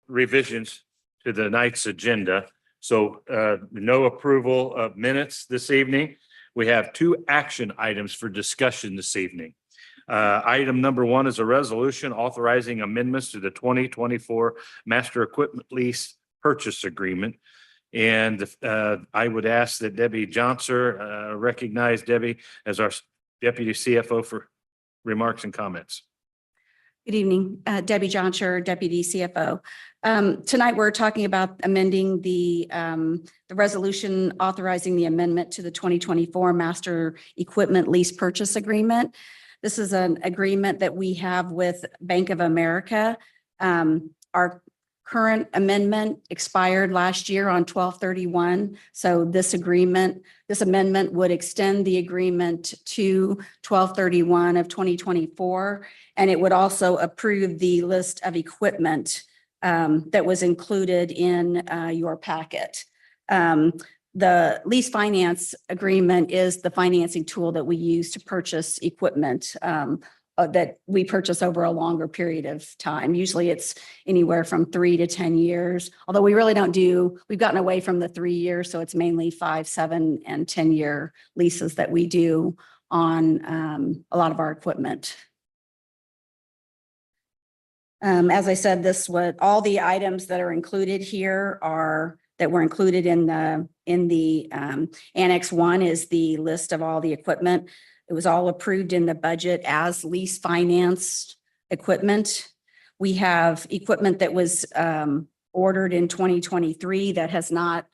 revisions to the night's agenda. So no approval of minutes this evening. We have two action items for discussion this evening. Item number one is a resolution authorizing amendments to the 2024 Master Equipment Lease Purchase Agreement. And I would ask that Debbie Johnson recognize Debbie as our Deputy CFO for remarks and comments. Good evening, Debbie Johnson, Deputy CFO. Tonight, we're talking about amending the resolution authorizing the amendment to the 2024 Master Equipment Lease Purchase Agreement. This is an agreement that we have with Bank of America. Our current amendment expired last year on 12/31. So this amendment would extend the agreement to 12/31 of 2024. And it would also approve the list of equipment that was included in your packet. The lease finance agreement is the financing tool that we use to purchase equipment that we purchase over a longer period of time. Usually it's anywhere from 3 to 10 years, although we really we've gotten away from the 3 years. So it's mainly 5, 7, and 10-year leases that we do on a lot of our equipment. As I said, all the items that are included here that were included in the Annex 1 is the list of all the equipment. It was all approved in the budget as lease financed equipment. We have equipment that was ordered in 2023 that has not,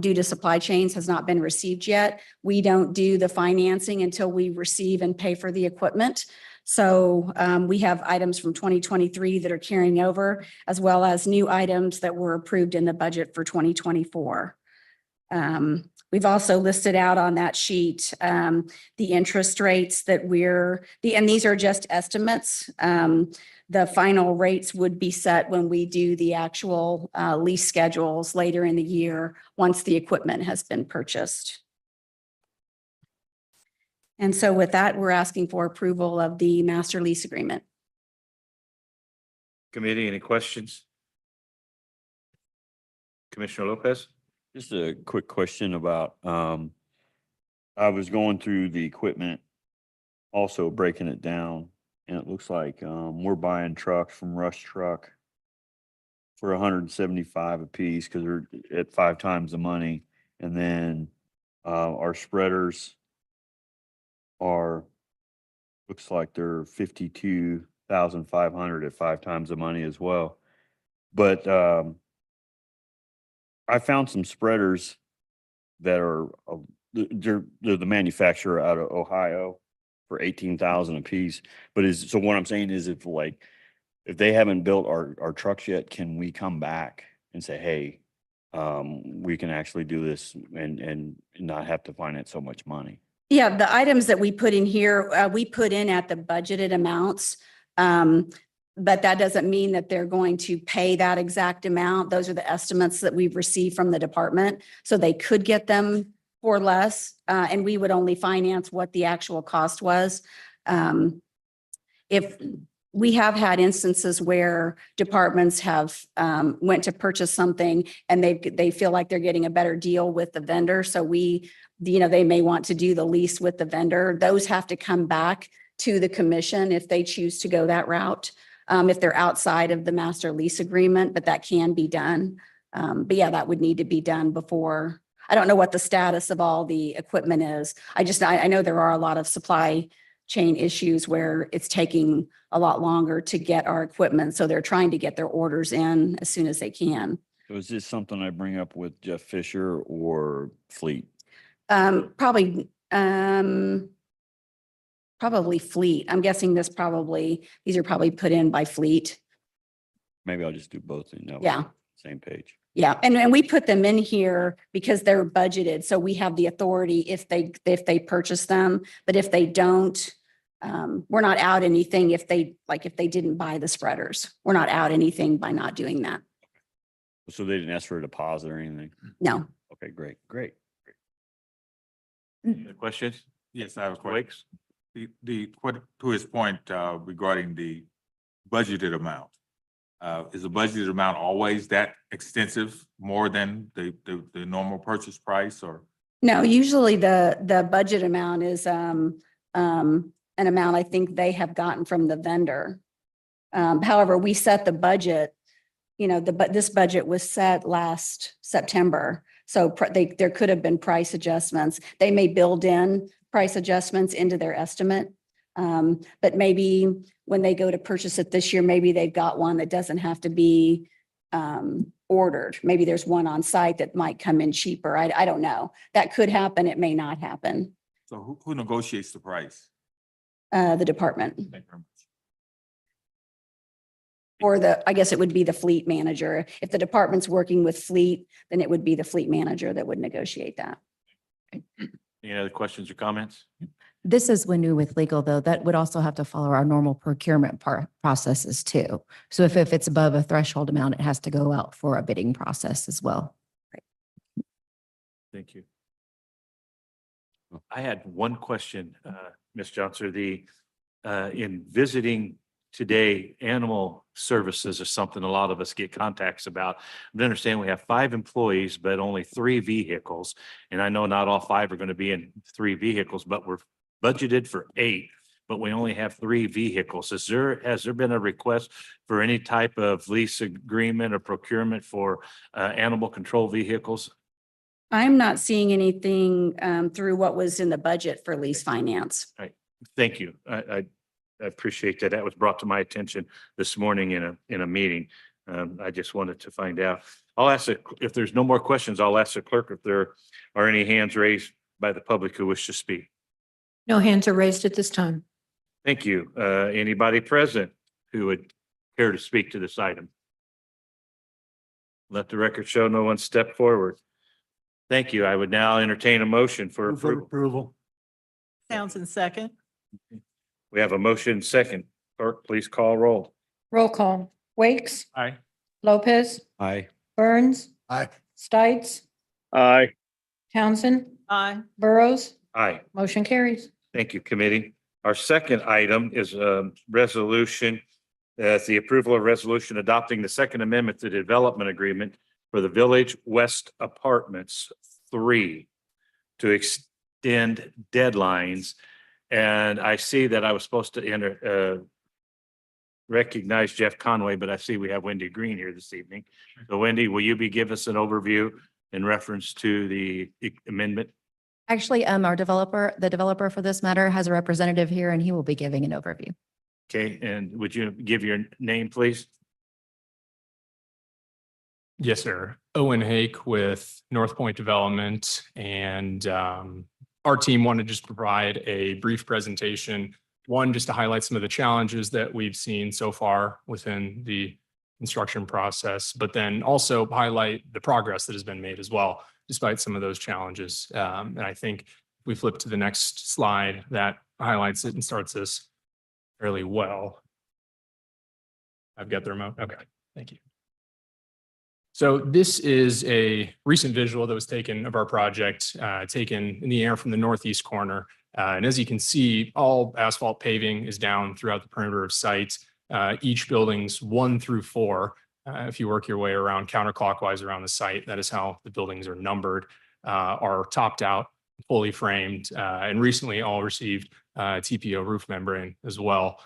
due to supply chains, has not been received yet. We don't do the financing until we receive and pay for the equipment. So we have items from 2023 that are carrying over, as well as new items that were approved in the budget for 2024. We've also listed out on that sheet the interest rates that and these are just estimates. The final rates would be set when we do the actual lease schedules later in the year, once the equipment has been purchased. And so with that, we're asking for approval of the master lease agreement. Committee, any questions? Commissioner Lopez? Just a quick question about, I was going through the equipment, also breaking it down, and it looks like we're buying trucks from Rush Truck for 175 a piece because they're at 5 times the money. And then our spreaders looks like they're 52,500 at 5 times the money as well. But I found some spreaders that are they're the manufacturer out of Ohio for 18,000 a piece. But so what I'm saying is if they haven't built our trucks yet, can we come back and say, hey, we can actually do this and not have to finance so much money? Yeah, the items that we put in here, we put in at the budgeted amounts. But that doesn't mean that they're going to pay that exact amount. Those are the estimates that we've received from the department. So they could get them for less, and we would only finance what the actual cost was. If we have had instances where departments have went to purchase something and they feel like they're getting a better deal with the vendor. So they may want to do the lease with the vendor. Those have to come back to the commission if they choose to go that route. If they're outside of the master lease agreement, but that can be done. But yeah, that would need to be done before. I don't know what the status of all the equipment is. I know there are a lot of supply chain issues where it's taking a lot longer to get our equipment. So they're trying to get their orders in as soon as they can. So is this something I bring up with Jeff Fisher or Fleet? Probably Fleet. I'm guessing these are probably put in by Fleet. Maybe I'll just do both and know. Yeah. Same page. Yeah. And we put them in here because they're budgeted. So we have the authority if they purchase them, but if they don't, we're not out anything if they didn't buy the spreaders. We're not out anything by not doing that. So they didn't ask for a deposit or anything? No. Okay, great. Any questions? Yes, I have a question. Wakes? To his point regarding the budgeted amount, Is the budgeted amount always that extensive, more than the normal purchase price, or? No, usually the budget amount is an amount I think they have gotten from the vendor. However, we set the budget, but this budget was set last September. So there could have been price adjustments. They may build in price adjustments into their estimate. But maybe when they go to purchase it this year, maybe they've got one that doesn't have to be ordered. Maybe there's one on site that might come in cheaper. I don't know. That could happen. It may not happen. So who negotiates the price? The department. Thank you very much. Or I guess it would be the fleet manager. If the department's working with fleet, then it would be the fleet manager that would negotiate that. Any other questions or comments? This is when new with legal, though, that would also have to follow our normal procurement processes too. So if it's above a threshold amount, it has to go out for a bidding process as well. Thank you. I had one question, Ms. Johnson, in visiting today, animal services is something a lot of us get contacts about. I understand we have 5 employees, but only 3 vehicles. And I know not all 5 are going to be in 3 vehicles, but we're budgeted for 8, but we only have 3 vehicles. Has there been a request for any type of lease agreement or procurement for animal control vehicles? I'm not seeing anything through what was in the budget for lease finance. Thank you. I appreciate that. That was brought to my attention this morning in a meeting. I just wanted to find out. I'll ask if there's no more questions, I'll ask the clerk if there are any hands raised by the public who wish to speak. No hands are raised at this time. Thank you. Anybody present who would care to speak to this item? Let the record show no one stepped forward. Thank you. I would now entertain a motion for approval. Townsend second. We have a motion second. Clerk, please call roll. Roll call. Wakes. Aye. Lopez. Aye. Burns. Aye. Stites. Aye. Townsend. Aye. Burrows. Aye. Motion carries. Thank you, committee. Our second item is a resolution. It's the approval of resolution adopting the Second Amendment to the Development Agreement for the Village West Apartments 3 to extend deadlines. And I see that I was supposed to recognize Jeff Conway, but I see we have Wendy Green here this evening. So Wendy, will you give us an overview in reference to the amendment? Actually, the developer for this matter has a representative here and he will be giving an overview. Okay, and would you give your name, please? Yes, sir. Owen Hake with North Point Development, and our team wanted to just provide a brief presentation. One, just to highlight some of the challenges that we've seen so far within the construction process, but then also highlight the progress that has been made as well, despite some of those challenges. And I think if we flip to the next slide, that highlights it and starts this fairly well. I've got the remote. Okay, thank you. So this is a recent visual that was taken of our project, taken in the air from the northeast corner. And as you can see, all asphalt paving is down throughout the perimeter of site. Each buildings 1 through 4, if you work your way around counterclockwise around the site, that is how the buildings are numbered, are topped out, fully framed, and recently all received TPO roof membrane as well.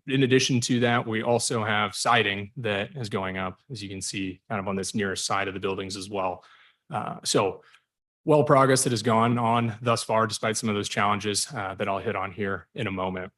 In addition to that, we also have siding that is going up, as you can see, kind of on this nearest side of the buildings as well. So progress that has gone on thus far, despite some of those challenges that I'll hit on here in a moment.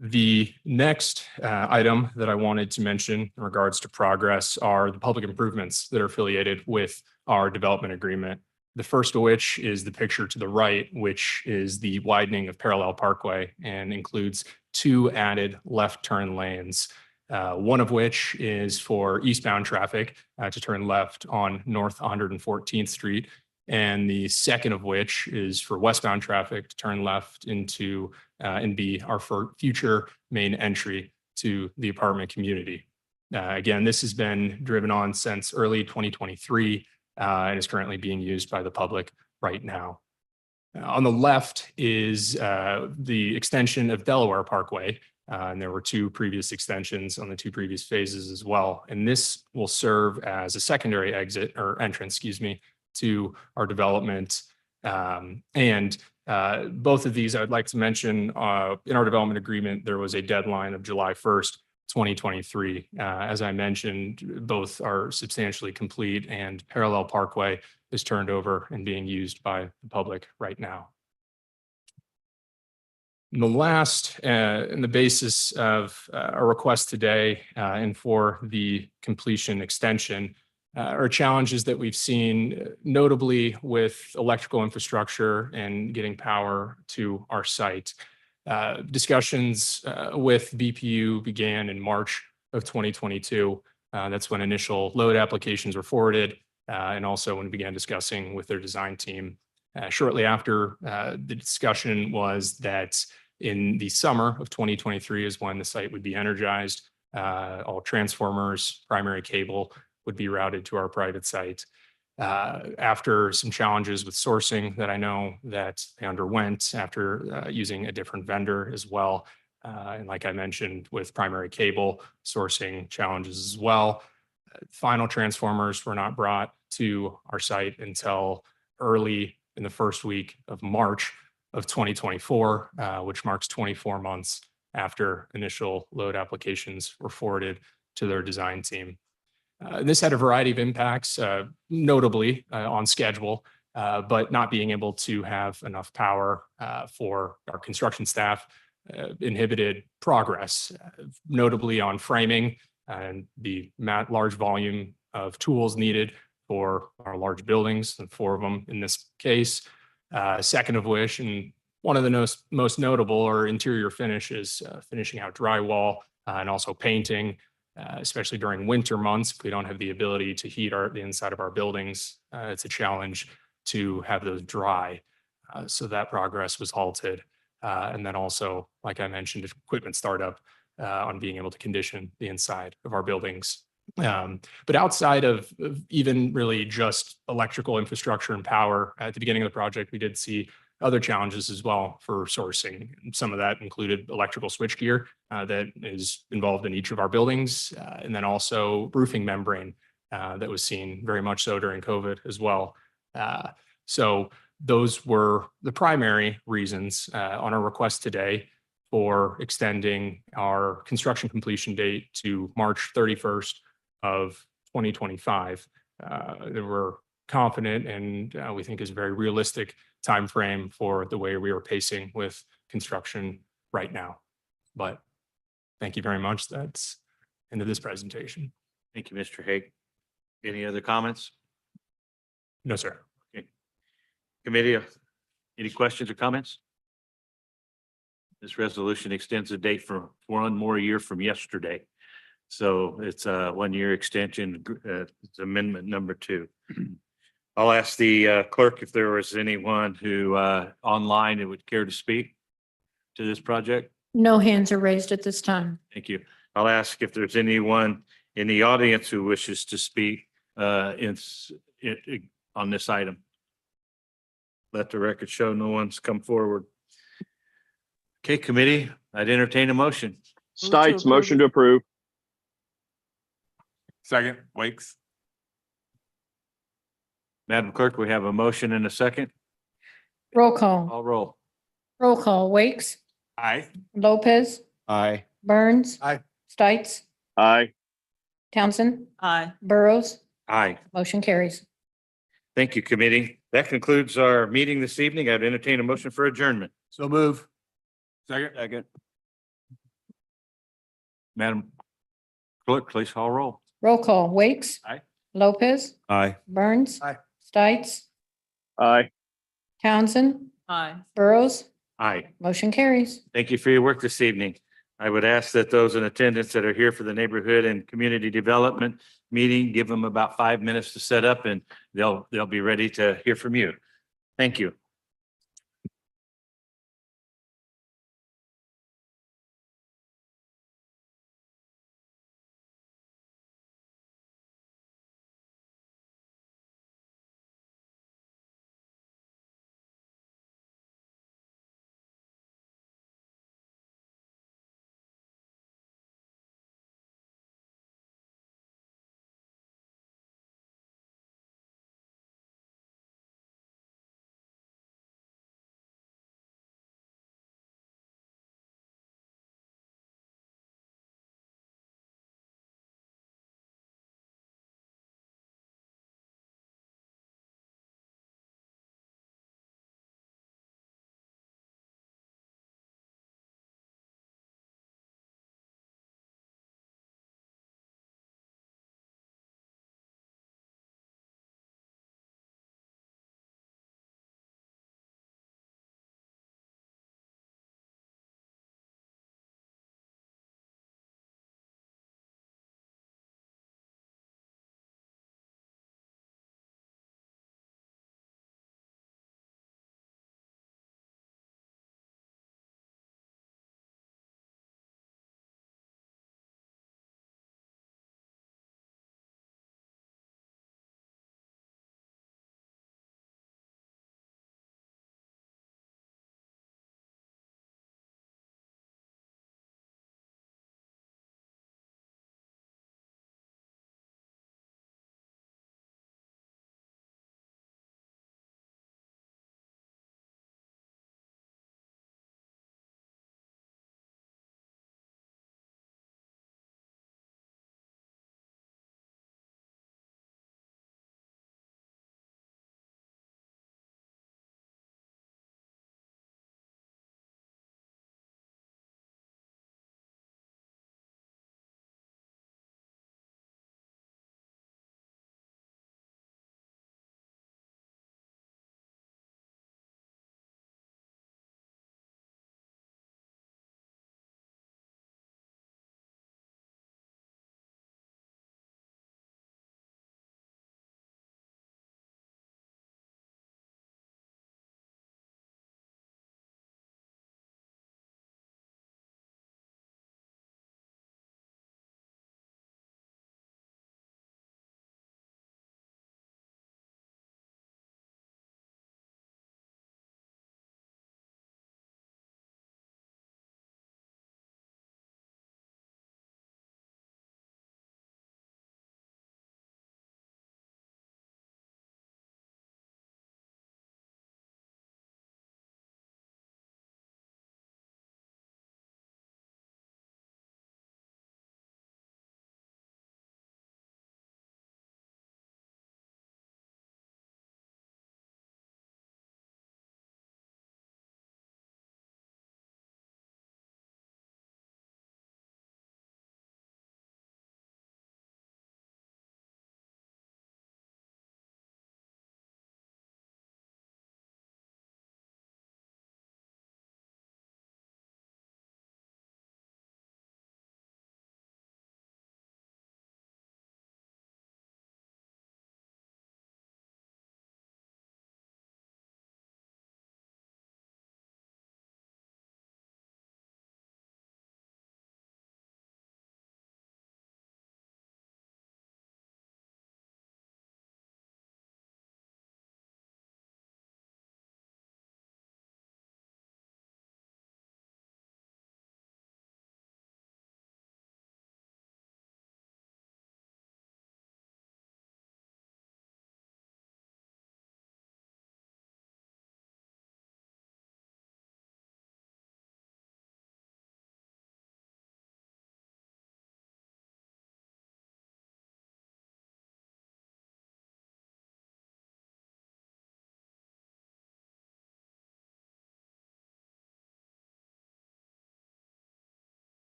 The next item that I wanted to mention in regards to progress are the public improvements that are affiliated with our development agreement. The first of which is the picture to the right, which is the widening of Parallel Parkway and includes 2 added left turn lanes. One of which is for eastbound traffic to turn left on North 114th Street. And the second of which is for westbound traffic to turn left into and be our future main entry to the apartment community. Again, this has been driven on since early 2023 and is currently being used by the public right now. On the left is the extension of Delaware Parkway, And there were two previous extensions on the two previous phases as well. And this will serve as a secondary exit or entrance, excuse me, to our development. Both of these, I'd like to mention, in our development agreement, there was a deadline of July 1st, 2023. As I mentioned, both are substantially complete and Parallel Parkway is turned over and being used by the public right now. And the last and the basis of our request today and for the completion extension are challenges that we've seen notably with electrical infrastructure and getting power to our site. Discussions with BPU began in March of 2022. That's when initial load applications were forwarded and also when we began discussing with their design team. Shortly after, the discussion was that in the summer of 2023 is when the site would be energized. All transformers, primary cable would be routed to our private site. After some challenges with sourcing that I know that they underwent after using a different vendor as well. And like I mentioned, with primary cable sourcing challenges as well. Final transformers were not brought to our site until early in the first week of March of 2024, which marks 24 months after initial load applications were forwarded to their design team. This had a variety of impacts, notably on schedule, but not being able to have enough power for our construction staff inhibited progress, notably on framing and the large volume of tools needed for our large buildings, and 4 of them in this case. Second of which, and one of the most notable or interior finishes, finishing out drywall and also painting. Especially during winter months, if we don't have the ability to heat the inside of our buildings, it's a challenge to have those dry. So that progress was halted. And then also, like I mentioned, equipment startup on being able to condition the inside of our buildings. But outside of even really just electrical infrastructure and power, at the beginning of the project, we did see other challenges as well for sourcing. Some of that included electrical switchgear that is involved in each of our buildings, and then also roofing membrane that was seen very much so during COVID as well. So those were the primary reasons on our request today for extending our construction completion date to March 31st of 2025. We're confident and we think is a very realistic timeframe for the way we are pacing with construction right now. But thank you very much. That's the end of this presentation. Thank you, Mr. Hague. Any other comments? No, sir. Committee, any questions or comments? This resolution extends the date for 1 more year from yesterday. So it's a 1-year extension. It's amendment number 2. I'll ask the clerk if there was anyone who online who would care to speak to this project. No hands are raised at this time. Thank you. I'll ask if there's anyone in the audience who wishes to speak on this item. Let the record show no one's come forward. Okay, committee, I'd entertain a motion. Stites, motion to approve. Second, Wakes. Madam Clerk, we have a motion and a second. Roll call. I'll roll. Roll call. Wakes, Aye. Lopez, Aye. Burns. Aye. Stites, Aye. Townsend. Aye. Burrows, Aye. motion carries. Thank you, committee. That concludes our meeting this evening. I'd entertain a motion for adjournment. So move. Second. Second. Madam Clerk, please call roll. Roll call. Wakes. Aye. Lopez, Aye. Burns. Aye. Stites, Aye. Townsend. Aye. Burrows, Aye. motion carries. Thank you for your work this evening. I would ask that those in attendance that are here for the neighborhood and community development meeting, give them about 5 minutes to set up and they'll be ready to hear from you. Thank you.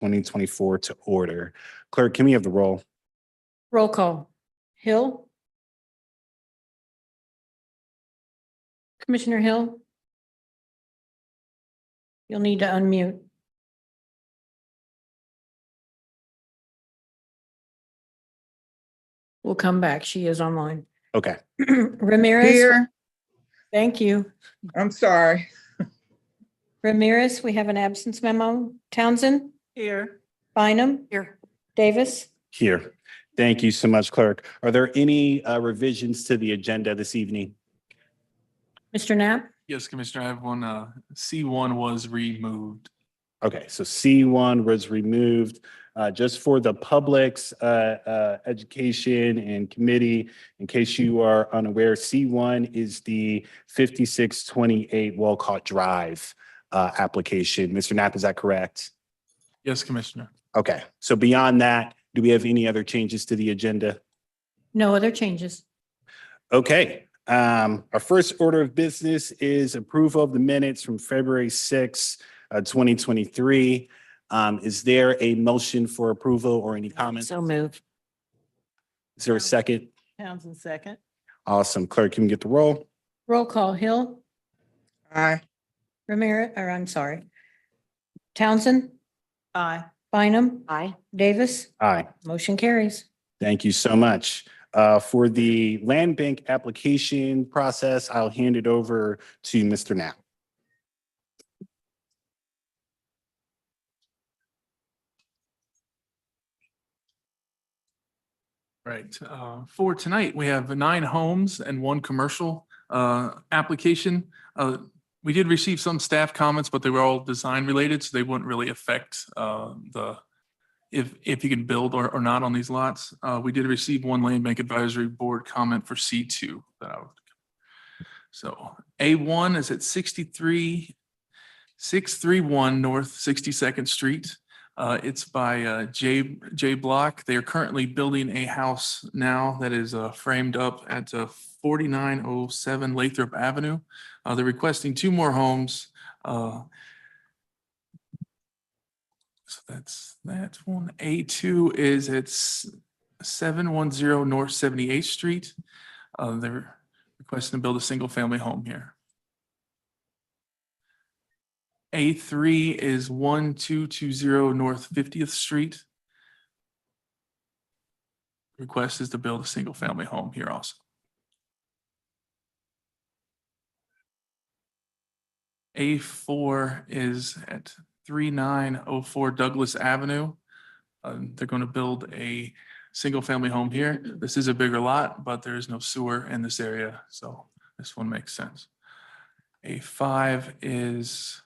2024 to order. Clerk, can we have the roll? Roll call. Hill. Commissioner Hill. You'll need to unmute. We'll come back. She is online. Okay. Ramirez. Here, Thank you. I'm sorry. Ramirez, we have an absence memo. Townsend. Here. Bynum. Here. Davis. Here. Thank you so much, Clerk. Are there any revisions to the agenda this evening? Mr. Knapp. Yes, Commissioner, I have one. C1 was removed. Okay, so C1 was removed. Just for the public's education and committee, in case you are unaware, C1 is the 5628 Walcott Drive application. Mr. Knapp, is that correct? Yes, Commissioner. Okay, so beyond that, do we have any other changes to the agenda? No other changes. Okay, our first order of business is approval of the minutes from February 6, 2023. Is there a motion for approval or any comments? So moved. Is there a second? Townsend second. Awesome. Clerk, can we get the roll? Roll call. Hill. Aye. Ramirez, or I'm sorry. Townsend. Aye. Bynum. Aye. Davis. Aye. Motion carries. Thank you so much. For the land bank application process, I'll hand it over to Mr. Knapp. Right. For tonight, we have 9 homes and 1 commercial application. We did receive some staff comments, but they were all design related, so they wouldn't really affect if you can build or not on these lots. We did receive 1 land bank advisory board comment for C2 that I would. So A1 is at 631 North 62nd Street. It's by J Block. They are currently building a house now that is framed up at 4907 Lathrop Avenue. They're requesting 2 more homes. So that's that one. A2 is at 710 North 78th Street. They're requesting to build a single family home here. A3 is 1220 North 50th Street. Request is to build a single family home here also. A4 is at 3904 Douglas Avenue. They're going to build a single family home here. This is a bigger lot, but there is no sewer in this area, so this one makes sense. A5 is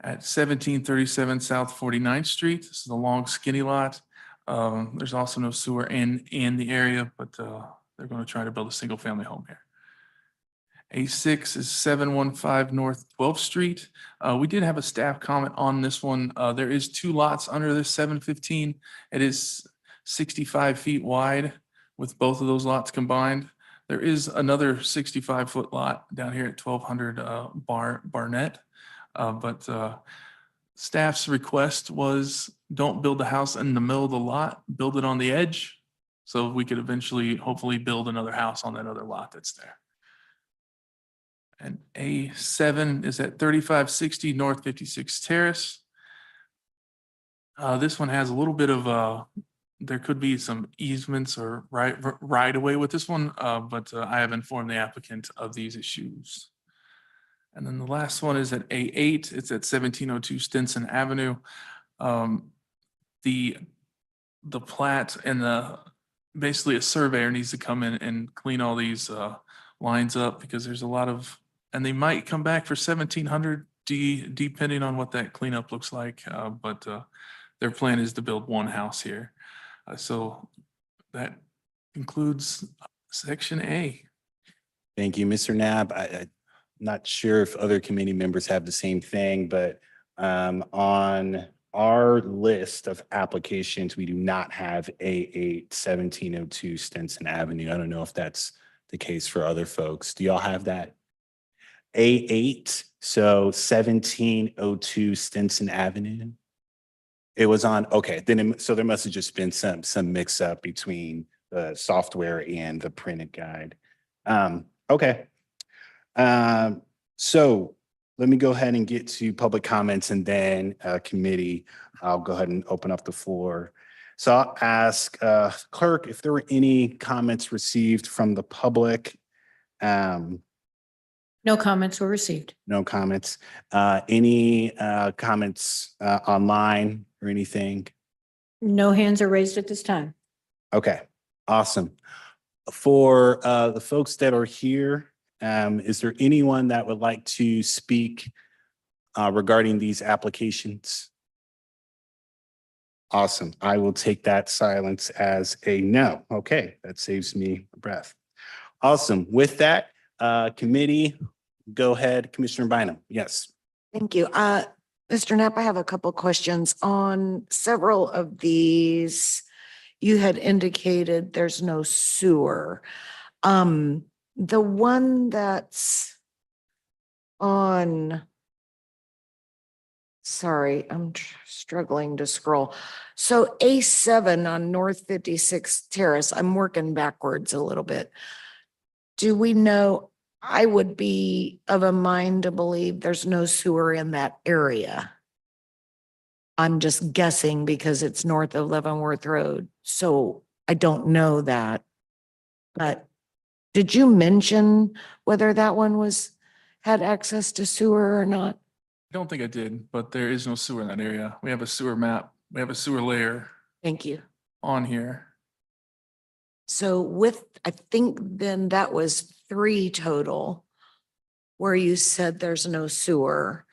at 1737 South 49th Street. This is a long skinny lot. There's also no sewer in the area, but they're going to try to build a single family home here. A6 is 715 North 12th Street. We did have a staff comment on this one. There is 2 lots under this 715. It is 65 feet wide with both of those lots combined. There is another 65-foot lot down here at 1200 Barnett. But staff's request was don't build the house in the middle of the lot, build it on the edge. So we could eventually, hopefully build another house on that other lot that's there. And A7 is at 3560 North 56th Terrace. This one has a little bit of, there could be some easements or right away with this one, but I have informed the applicant of these issues. And then the last one is at A8. It's at 1702 Stinson Avenue. The plat and basically a surveyor needs to come in and clean all these lines up because there's a lot of, and they might come back for 1700 depending on what that cleanup looks like. But their plan is to build 1 house here. So that concludes section A. Thank you, Mr. Knapp. I'm not sure if other committee members have the same thing, but on our list of applications, we do not have A8 1702 Stinson Avenue. I don't know if that's the case for other folks. Do y'all have that? A8, so 1702 Stinson Avenue. It was on, okay, then, so there must have just been some mix up between the software and the printed guide. Okay. So let me go ahead and get to public comments and then committee. I'll go ahead and open up the floor. So I'll ask clerk if there were any comments received from the public. No comments were received. No comments. Any comments online or anything? No hands are raised at this time. Okay, awesome. For the folks that are here, is there anyone that would like to speak regarding these applications? Awesome. I will take that silence as a no. Okay, that saves me a breath. Awesome. With that, committee, go ahead, Commissioner Bynum. Yes. Thank you. Mr. Knapp, I have a couple questions on several of these. You had indicated there's no sewer. The one that's on, sorry, I'm struggling to scroll. So A7 on North 56 Terrace, I'm working backwards a little bit. Do we know, I would be of a mind to believe there's no sewer in that area. I'm just guessing because it's north of Leavenworth Road, so I don't know that. But did you mention whether that one had access to sewer or not? I don't think I did, but there is no sewer in that area. We have a sewer map. We have a sewer layer Thank you. on here. So I think then that was 3 total, where you said there's no sewer.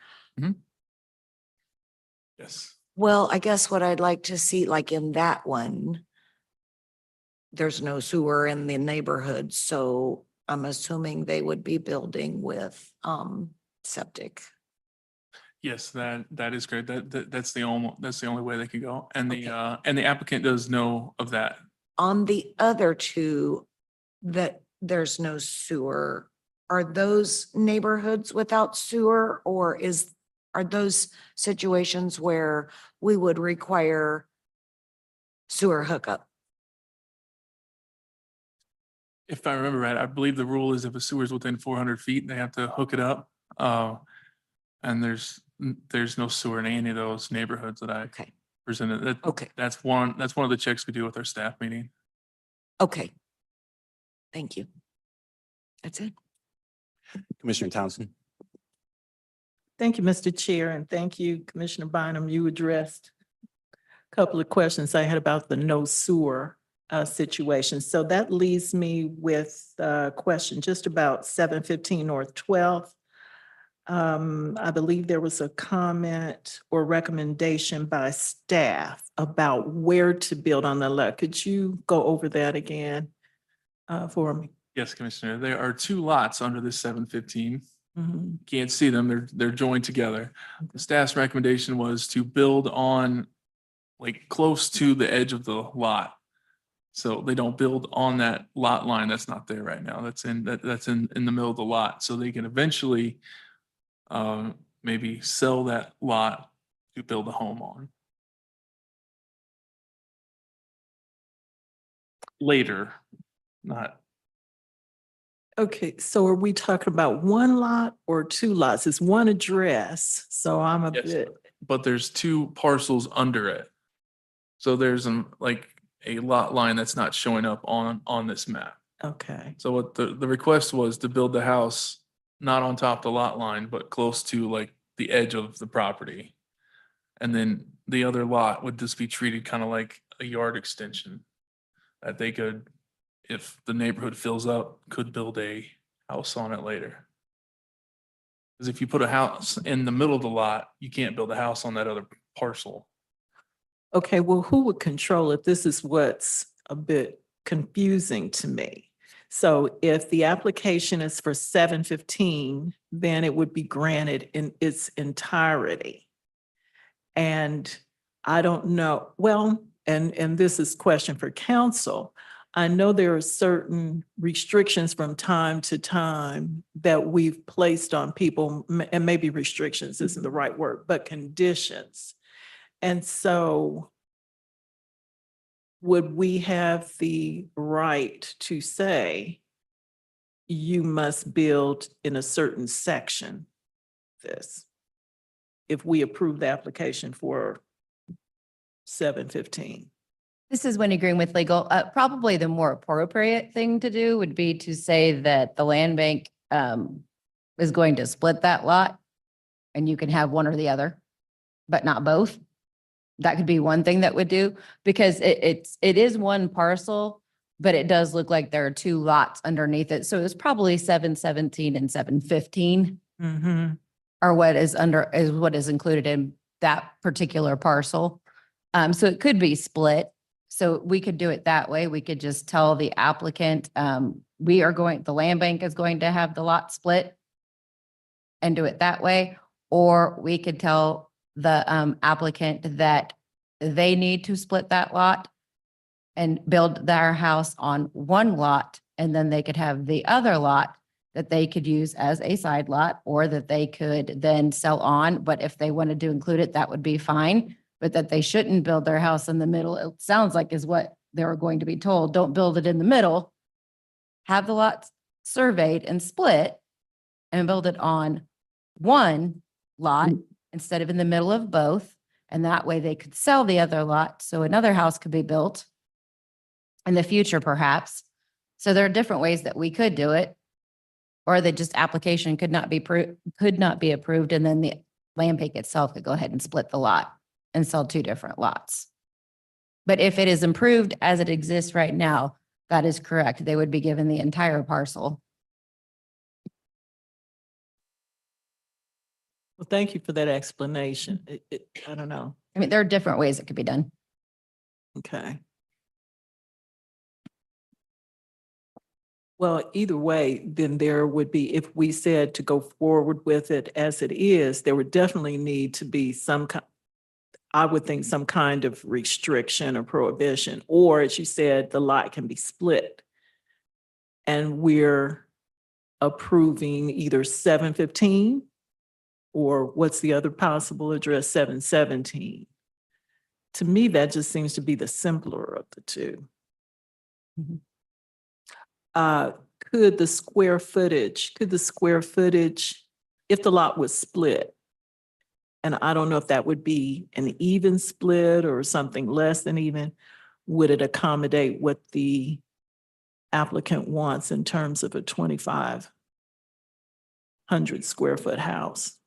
Yes. Well, I guess what I'd like to see, like in that one, there's no sewer in the neighborhood, so I'm assuming they would be building with septic. Yes, that is great. That's the only way they could go. And the applicant does know of that. On the other 2 that there's no sewer, are those neighborhoods without sewer, or are those situations where we would require sewer hookup? If I remember right, I believe the rule is if a sewer is within 400 feet, they have to hook it up. And there's no sewer in any of those neighborhoods that I Okay, presented. okay, That's one of the checks we do with our staff meeting. okay. Thank you. That's it. Commissioner Townsend. Thank you, Mr. Chair, and thank you, Commissioner Bynum. You addressed a couple of questions I had about the no sewer situation. So that leaves me with a question just about 715 North 12th. I believe there was a comment or recommendation by staff about where to build on the lot. Could you go over that again for me? Yes, Commissioner. There are 2 lots under this 715. Mhm. Can't see them. They're joined together. The staff's recommendation was to build on like close to the edge of the lot. So they don't build on that lot line that's not there right now. That's in the middle of the lot. So they can eventually maybe sell that lot to build a home on. Later, not. Okay, so are we talking about 1 lot or 2 lots? It's 1 address, so I'm a Yes, bit, but there's 2 parcels under it. So there's like a lot line that's not showing up on this map. okay. So what the request was to build the house not on top of the lot line, but close to like the edge of the property. And then the other lot would just be treated kind of like a yard extension that they could, if the neighborhood fills up, could build a house on it later. Because if you put a house in the middle of the lot, you can't build a house on that other parcel. Okay, well, who would control it? This is what's a bit confusing to me. So if the application is for 715, then it would be granted in its entirety. And I don't know, well, and this is question for council. I know there are certain restrictions from time to time that we've placed on people, and maybe restrictions isn't the right word, but conditions. And so would we have the right to say you must build in a certain section this? If we approve the application for 715? This is when agreeing with legal. Probably the more appropriate thing to do would be to say that the land bank is going to split that lot and you can have one or the other, but not both. That could be one thing that would do, because it is one parcel, but it does look like there are two lots underneath it. So it's probably 717 and 715 are what is what is included in that particular parcel. So it could be split. So we could do it that way. We could just tell the applicant, the land bank is going to have the lot split and do it that way. Or we could tell the applicant that they need to split that lot and build their house on one lot, and then they could have the other lot that they could use as a side lot, or that they could then sell on. But if they wanted to include it, that would be fine. But that they shouldn't build their house in the middle, it sounds like is what they were going to be told. Don't build it in the middle. Have the lots surveyed and split and build it on one lot instead of in the middle of both. And that way they could sell the other lot, so another house could be built in the future perhaps. So there are different ways that we could do it. Or the just application could not be approved, and then the land bank itself could go ahead and split the lot and sell two different lots. But if it is improved as it exists right now, that is correct. They would be given the entire parcel. Well, thank you for that explanation. I don't know. I mean, there are different ways it could be done. Okay. Well, either way, then there would be, if we said to go forward with it as it is, there would definitely need to be I would think some kind of restriction or prohibition, or as you said, the lot can be split. And we're approving either 715 or what's the other possible address, 717. To me, that just seems to be the simpler of the two. Could the square footage, if the lot was split, and I don't know if that would be an even split or something less than even, would it accommodate what the applicant wants in terms of a 2,500 square foot house?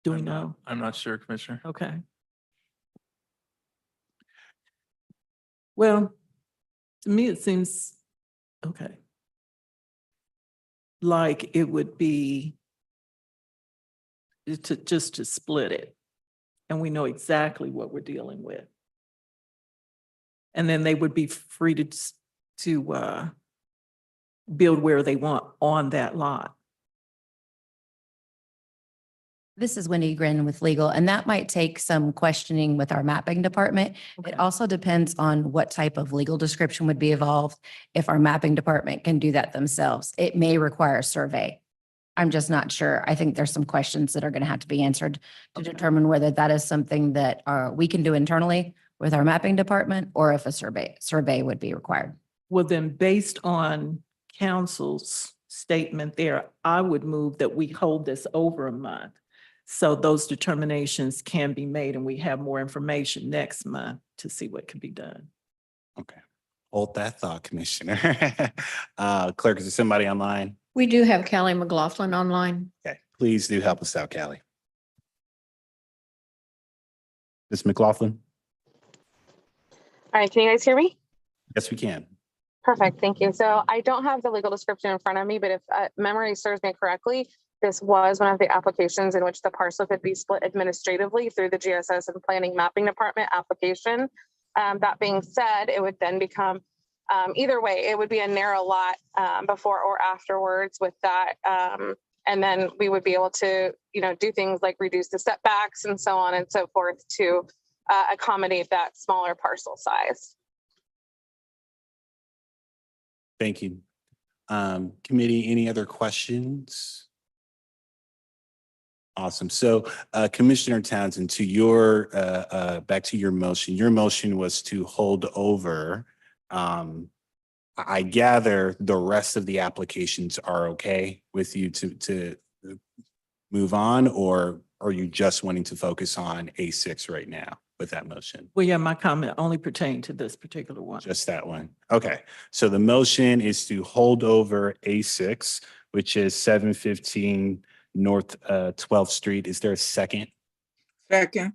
Do we know? I'm not sure, Commissioner. Okay. Well, to me, it seems, okay, like it would be just to split it. And we know exactly what we're dealing with. And then they would be free to build where they want on that lot. This is Wendy Grin with legal, and that might take some questioning with our mapping department. Okay. It also depends on what type of legal description would be involved. If our mapping department can do that themselves, it may require a survey. I'm just not sure. I think there's some questions that are going to have to be answered to determine whether that is something that we can do internally with our mapping department, or if a survey would be required. Well, then based on council's statement there, I would move that we hold this over a month. So those determinations can be made and we have more information next month to see what can be done. Okay. Hold that thought, Commissioner. Clerk, is there somebody online? We do have Callie McLaughlin online. Okay, please do help us out, Callie. Ms. McLaughlin? All right, can you guys hear me? Yes, we can. Perfect, thank you. So I don't have the legal description in front of me, but if memory serves me correctly, this was one of the applications in which the parcel could be split administratively through the GSS and Planning Mapping Department application. That being said, it would then become, either way, it would be a narrow lot before or afterwards with that. And then we would be able to, do things like reduce the setbacks and so on and so forth to accommodate that smaller parcel size. Thank you. Committee, any other questions? Awesome. So Commissioner Townsend, to your, back to your motion was to hold over. I gather the rest of the applications are okay with you to move on, or are you just wanting to focus on A6 right now with that motion? Well, yeah, my comment only pertained to this particular one. Just that one. Okay. So the motion is to hold over A6, which is 715 North 12th Street. Is there a second? Second.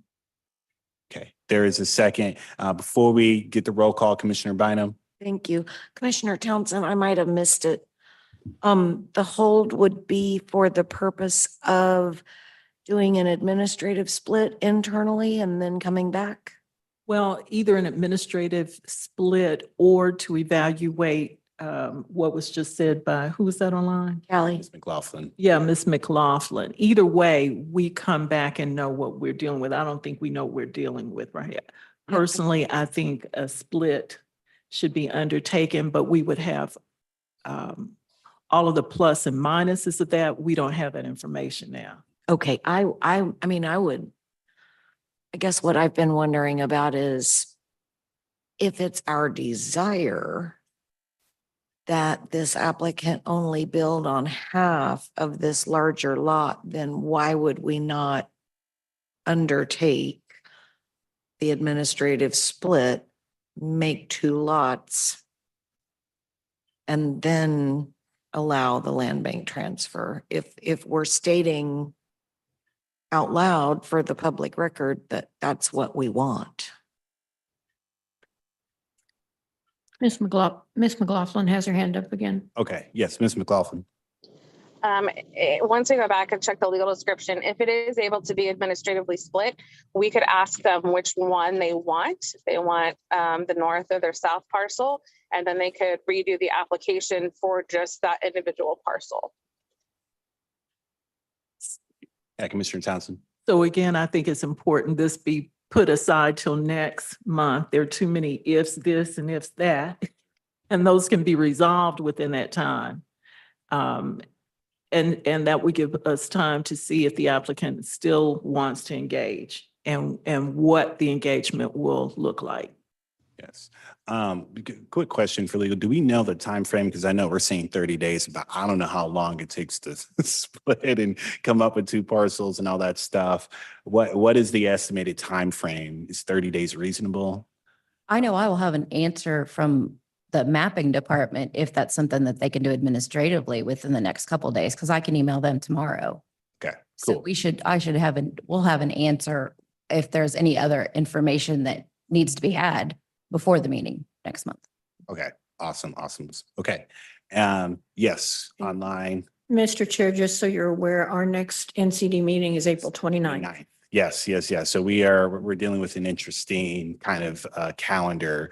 Okay, there is a second. Before we get the roll call, Commissioner Bynum? Thank you. Commissioner Townsend, I might have missed it. The hold would be for the purpose of doing an administrative split internally and then coming back? Well, either an administrative split or to evaluate what was just said by, who was that online? Callie? Ms. McLaughlin? Yeah, Ms. McLaughlin. Either way, we come back and know what we're dealing with. I don't think we know what we're dealing with right here. Personally, I think a split should be undertaken, but we would have all of the plus and minuses of that. We don't have that information now. Okay, I mean, I guess what I've been wondering about is if it's our desire that this applicant only build on half of this larger lot, then why would we not undertake the administrative split, make 2 lots, and then allow the land bank transfer? If we're stating out loud for the public record that that's what we want. Ms. McLaughlin has her hand up again. Okay, yes, Ms. McLaughlin. Once we go back and check the legal description, if it is able to be administratively split, we could ask them which one they want. If they want the north or their south parcel, and then they could redo the application for just that individual parcel. Yeah, Commissioner Townsend? So again, I think it's important this be put aside till next month. There are too many ifs this and ifs that, and those can be resolved within that time. And that would give us time to see if the applicant still wants to engage and what the engagement will look like. Yes. Quick question for legal. Do we know the time frame? Because I know we're saying 30 days, but I don't know how long it takes to split and come up with 2 parcels and all that stuff. What is the estimated time frame? Is 30 days reasonable? I know I will have an answer from the mapping department if that's something that they can do administratively within the next couple of days, because I can email them tomorrow. Okay, So cool. we'll have an answer if there's any other information that needs to be had before the meeting next month. Okay, awesome. Okay. Yes, online. Mr. Chair, just so you're aware, our next NCD meeting is April 29th. 29th. Yes. So we're dealing with an interesting kind of calendar.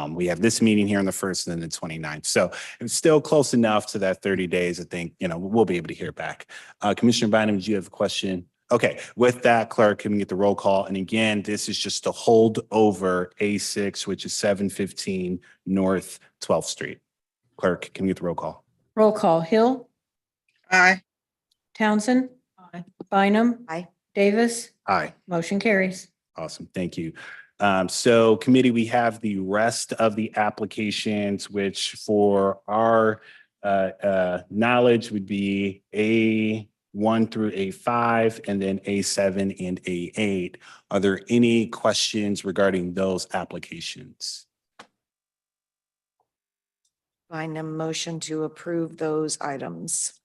We have this meeting here on the 1st and then the 29th. So it's still close enough to that 30 days. I think, we'll be able to hear back. Commissioner Bynum, do you have a question? Okay, with that, clerk, can we get the roll call? And again, this is just to hold over A6, which is 715 North 12th Street. Clerk, can we get the roll call? Roll call, Hill. Aye. Townsend. Aye. Bynum. Aye. Davis. Aye. Motion carries. Awesome, thank you. So committee, we have the rest of the applications, which for our knowledge would be A1 through A5, and then A7 and A8. Are there any questions regarding those applications? Find a motion to approve those items.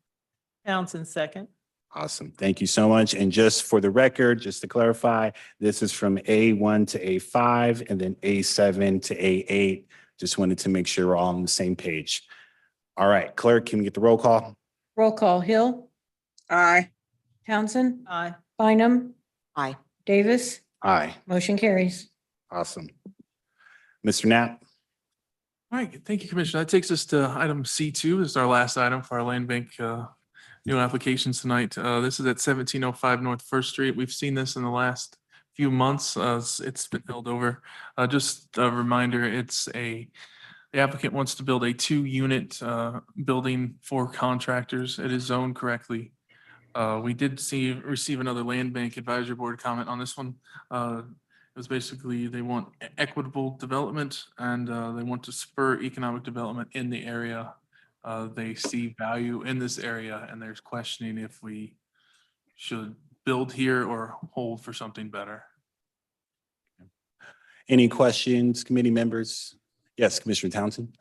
Townsend, second. Awesome. Thank you so much. And just for the record, just to clarify, this is from A1 to A5 and then A7 to A8. Just wanted to make sure we're all on the same page. All right, clerk, can we get the roll call? Roll call, Hill. Aye. Townsend. Aye. Bynum. Aye. Davis. Aye. Motion carries. Awesome. Mr. Knapp? All right, thank you, Commissioner. That takes us to item C2. This is our last item for our land bank new applications tonight. This is at 1705 North First Street. We've seen this in the last few months. It's been held over. Just a reminder, the applicant wants to build a 2-unit building for contractors. It is zoned correctly. We did receive another land bank advisory board comment on this one. It was basically, they want equitable development and they want to spur economic development in the area. They see value in this area and there's questioning if we should build here or hold for something better. Any questions, committee members? Yes, Commissioner Townsend?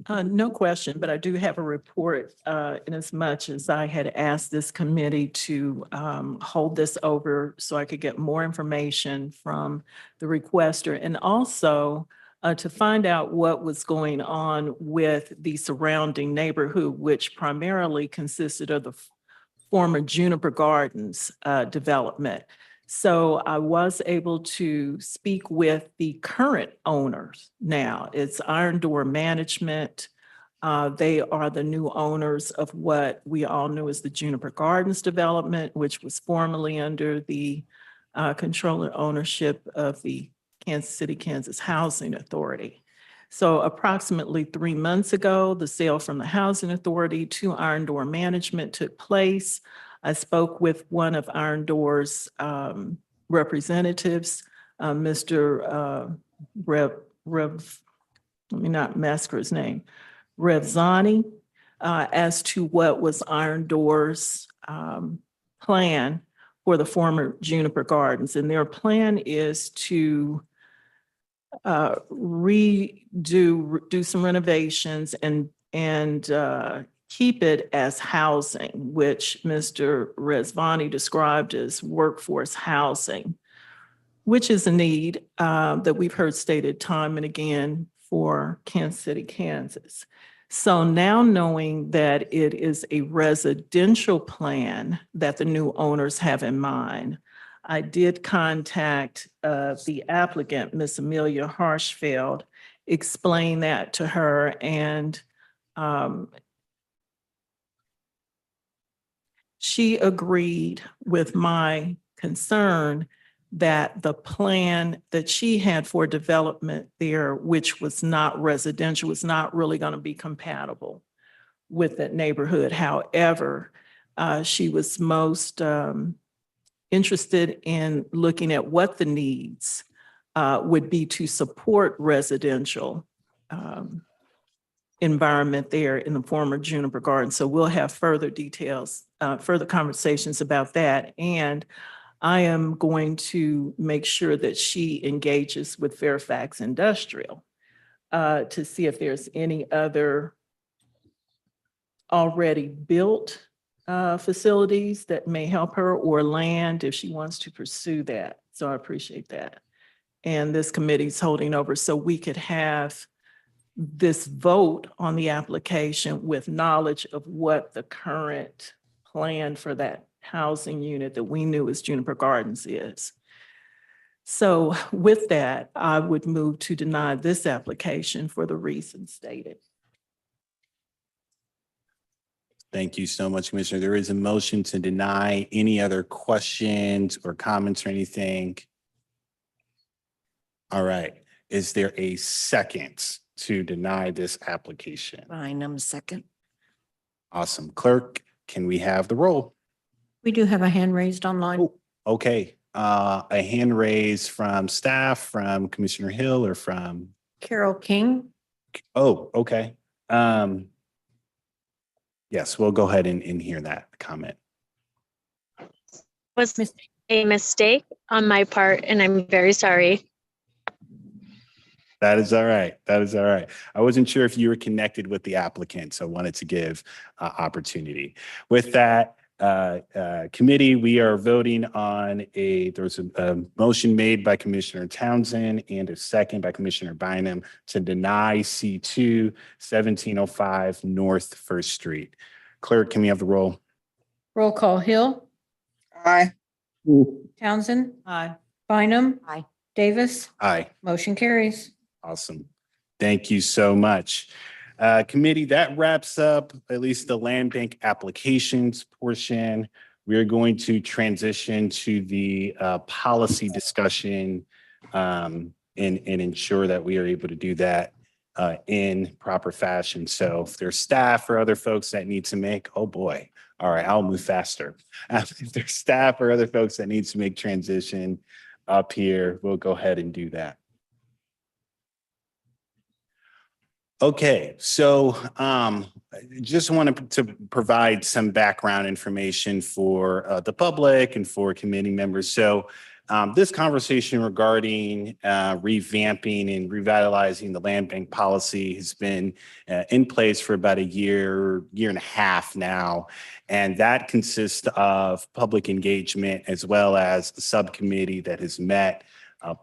No question, but I do have a report, in as much as I had asked this committee to hold this over so I could get more information from the requester and also to find out what was going on with the surrounding neighborhood, which primarily consisted of the former Juniper Gardens development. So I was able to speak with the current owners now. It's Iron Door Management. They are the new owners of what we all knew as the Juniper Gardens development, which was formerly under the control and ownership of the Kansas City, Kansas Housing Authority. So approximately 3 months ago, the sale from the Housing Authority to Iron Door Management took place. I spoke with one of Iron Door's representatives, Mr. Let me not massacre his name, Revzani, as to what was Iron Door's plan for the former Juniper Gardens. And their plan is to do some renovations and keep it as housing, which Mr. Rezvani described as workforce housing, which is a need that we've heard stated time and again for Kansas City, Kansas. So now knowing that it is a residential plan that the new owners have in mind, I did contact the applicant, Miss Amelia Harshfield, explain that to her, and she agreed with my concern that the plan that she had for development there, which was not residential, was not really going to be compatible with that neighborhood. However, she was most interested in looking at what the needs would be to support residential environment there in the former Juniper Garden. So we'll have further details, further conversations about that. And I am going to make sure that she engages with Fairfax Industrial to see if there's any other already built facilities that may help her, or land if she wants to pursue that. So I appreciate that. And this committee's holding over so we could have this vote on the application with knowledge of what the current plan for that housing unit that we knew as Juniper Gardens is. So with that, I would move to deny this application for the reasons stated. Thank you so much, Commissioner. There is a motion to deny. Any other questions or comments or anything? All right. Is there a second to deny this application? Bynum, second. Awesome. Clerk, can we have the roll? We do have a hand raised online. Oh, okay. A hand raised from staff, from Commissioner Hill, or from? Carol King. Oh, okay. Yes, we'll go ahead and hear that comment. Was a mistake on my part, and I'm very sorry. That is all right. That is all right. I wasn't sure if you were connected with the applicant, so wanted to give opportunity. With that, committee, we are voting on there's a motion made by Commissioner Townsend and a second by Commissioner Bynum to deny C2 1705 North First Street. Clerk, can we have the roll? Roll call. Hill. Aye. Townsend. Aye. Bynum. Aye. Davis. Aye. Motion carries. Awesome. Thank you so much. Committee, that wraps up at least the land bank applications portion. We are going to transition to the policy discussion and ensure that we are able to do that in proper fashion. So if there's staff or other folks that need to make, oh boy, All right, I'll move faster. If there's staff or other folks that needs to make transition up here, we'll go ahead and do that. Okay, so just wanted to provide some background information for the public and for committee members. So this conversation regarding revamping and revitalizing the land bank policy has been in place for about a year and a half now. And that consists of public engagement as well as the subcommittee that has met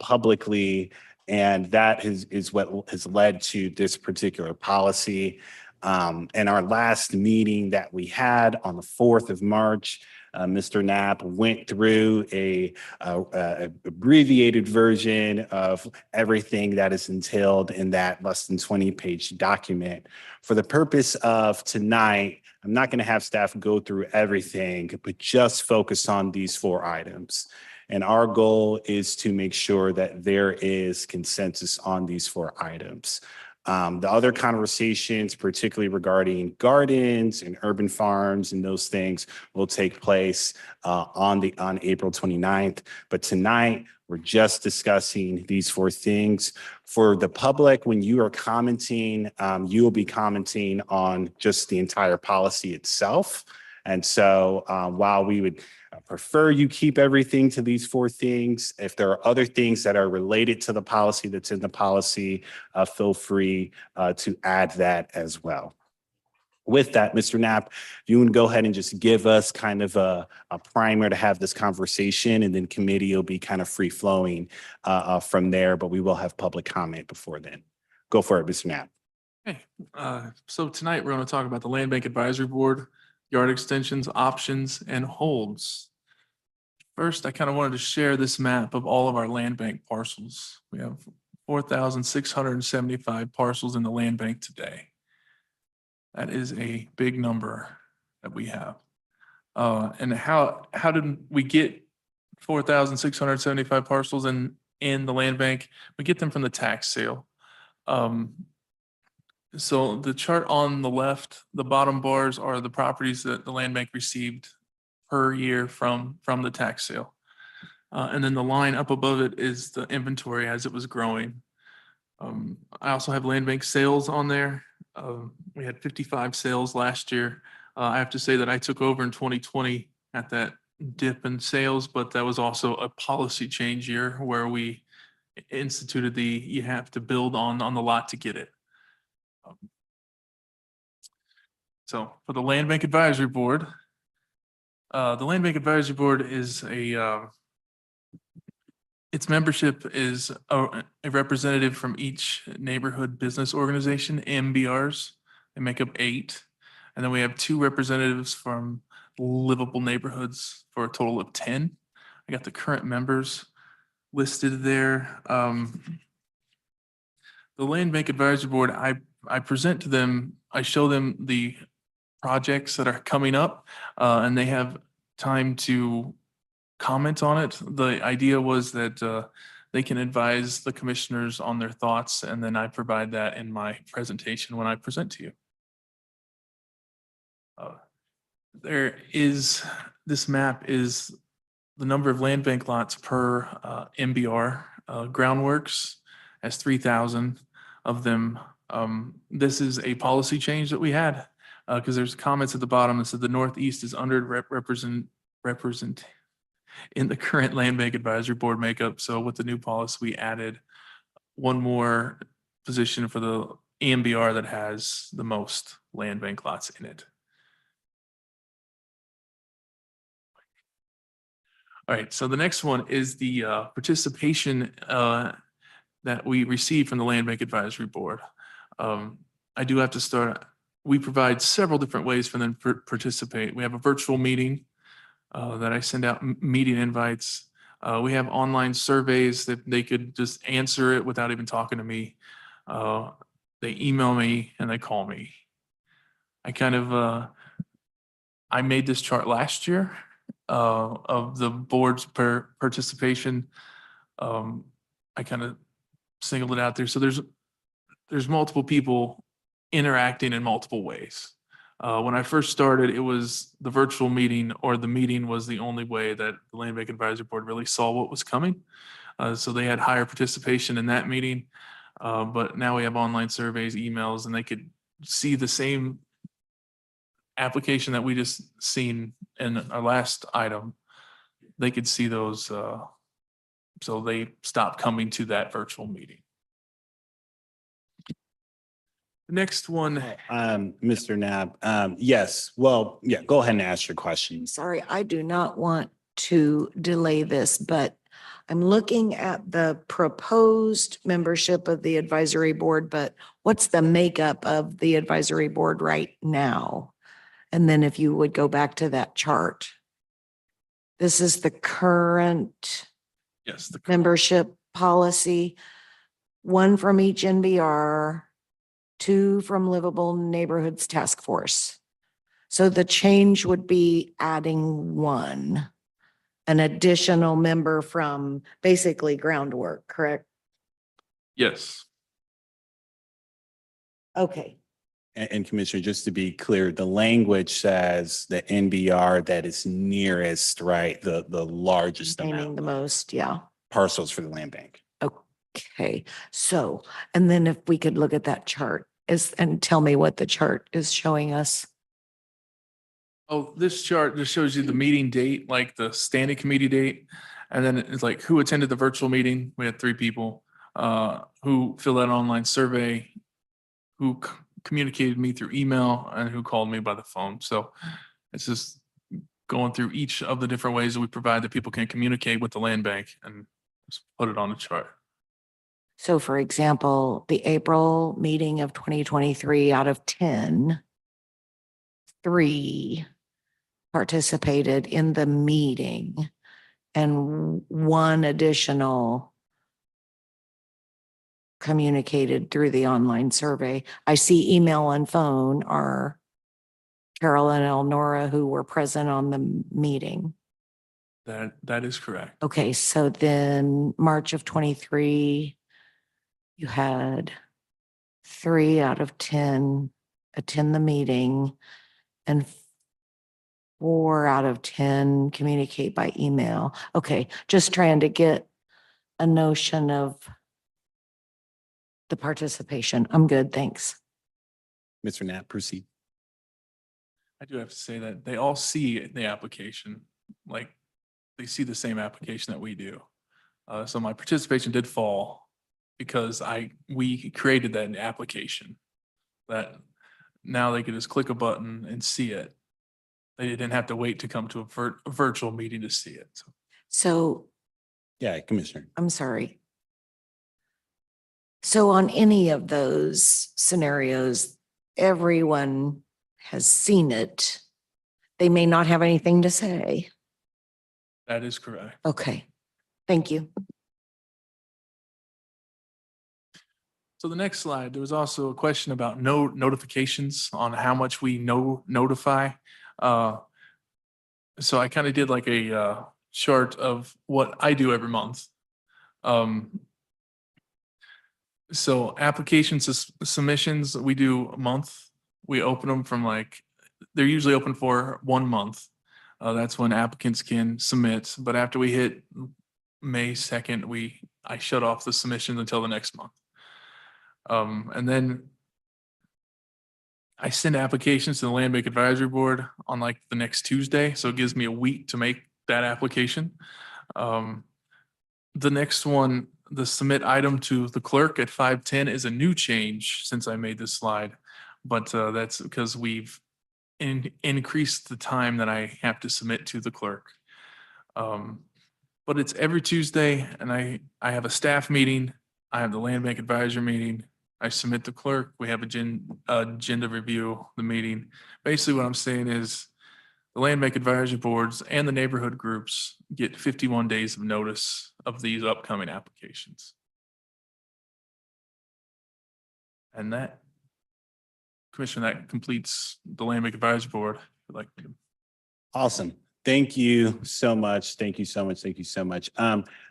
publicly. And that is what has led to this particular policy. In our last meeting that we had on the 4th of March, Mr. Knapp went through a abbreviated version of everything that is entailed in that less than 20-page document. For the purpose of tonight, I'm not going to have staff go through everything, but just focus on these 4 items. And our goal is to make sure that there is consensus on these 4 items. The other conversations, particularly regarding gardens and urban farms and those things, will take place on April 29th. But tonight, we're just discussing these 4 things. For the public, when you are commenting, you will be commenting on just the entire policy itself. And so while we would prefer you keep everything to these 4 things, if there are other things that are related to the policy that's in the policy, feel free to add that as well. With that, Mr. Knapp, if you want to go ahead and just give us kind of a primer to have this conversation, and then committee will be kind of free flowing from there, but we will have public comment before then. Go for it, Mr. Knapp. Okay, so tonight we're going to talk about the Land Bank Advisory Board, yard extensions, options, and holds. First, I kind of wanted to share this map of all of our land bank parcels. We have 4,675 parcels in the land bank today. That is a big number that we have. And how did we get 4,675 parcels in the land bank? We get them from the tax sale. So the chart on the left, the bottom bars are the properties that the land bank received per year from the tax sale. And then the line up above it is the inventory as it was growing. I also have land bank sales on there. We had 55 sales last year. I have to say that I took over in 2020 at that dip in sales, but that was also a policy change year where we instituted you have to build on the lot to get it. So for the Land Bank Advisory Board, the Land Bank Advisory Board is its membership is a representative from each neighborhood business organization, MBRs. They make up 8. And then we have 2 representatives from livable neighborhoods for a total of 10. I got the current members listed there. The Land Bank Advisory Board, I present to them, I show them the projects that are coming up, and they have time to comment on it. The idea was that they can advise the commissioners on their thoughts, and then I provide that in my presentation when I present to you. This map is the number of land bank lots per MBR. Groundworks has 3,000 of them. This is a policy change that we had because there's comments at the bottom that said the Northeast is underrepresented in the current Land Bank Advisory Board makeup. So with the new policy, we added one more position for the MBR that has the most land bank lots in it. All right, so the next one is the participation that we receive from the Land Bank Advisory Board. I do have to start. We provide several different ways for them to participate. We have a virtual meeting that I send out meeting invites. We have online surveys that they could just answer it without even talking to me. They email me and they call me. I made this chart last year of the board's participation. I kind of singled it out there. So there's multiple people interacting in multiple ways. When I first started, it was the virtual meeting or the meeting was the only way that the Land Bank Advisory Board really saw what was coming. So they had higher participation in that meeting. But now we have online surveys, emails, and they could see the same application that we just seen in our last item. They could see those, so they stopped coming to that virtual meeting. The next one, Mr. Knapp, yes, well, yeah, go ahead and ask your questions. Sorry, I do not want to delay this, but I'm looking at the proposed membership of the advisory board, but what's the makeup of the advisory board right now? And then if you would go back to that chart. This is the current yes, the membership policy. 1 from each NBR, 2 from Livable Neighborhoods Task Force. So the change would be adding 1, an additional member from basically groundwork, correct? yes, Okay, And Commissioner, just to be clear, the language says the NBR that is nearest, right, the largest naming amount the most, yeah. parcels for the land bank. Okay, so, and then if we could look at that chart and tell me what the chart is showing us. oh, this chart just shows you the meeting date, like the standing committee date. And then it's like who attended the virtual meeting. We had 3 people, who filled out an online survey, who communicated me through email, and who called me by the phone. So it's just going through each of the different ways that we provide that people can communicate with the land bank and just put it on the chart. So for example, the April meeting of 2023, out of 10, 3 participated in the meeting and 1 additional communicated through the online survey. I see email and phone are Carol and Elnora, who were present on the meeting. That is correct. Okay, so then March of 23, you had 3 out of 10 attend the meeting and 4 out of 10 communicate by email. Okay, just trying to get a notion of the participation. I'm good, thanks. Mr. Knapp, proceed. I do have to say that they all see the application, like they see the same application that we do. So my participation did fall because we created that application that now they could just click a button and see it. They didn't have to wait to come to a virtual meeting to see it. So Yeah, Commissioner. I'm sorry. So on any of those scenarios, everyone has seen it. They may not have anything to say. That is correct. Okay, thank you. So the next slide, there was also a question about notifications on how much we notify. So I kind of did like a chart of what I do every month. So applications, submissions, we do a month. We open them from they're usually open for 1 month. That's when applicants can submit. But after we hit May 2nd, I shut off the submissions until the next month. And then I send applications to the Land Bank Advisory Board on the next Tuesday. So it gives me a week to make that application. The next one, the submit item to the clerk at 5:10 is a new change since I made this slide. But that's because we've increased the time that I have to submit to the clerk. But it's every Tuesday and I have a staff meeting. I have the Land Bank Advisory meeting. I submit the clerk. We have agenda review the meeting. Basically what I'm saying is the Land Bank Advisory Boards and the neighborhood groups get 51 days of notice of these upcoming applications. And that, Commissioner, that completes the Land Bank Advisory Board. Awesome. Thank you so much. Thank you so much. Thank you so much.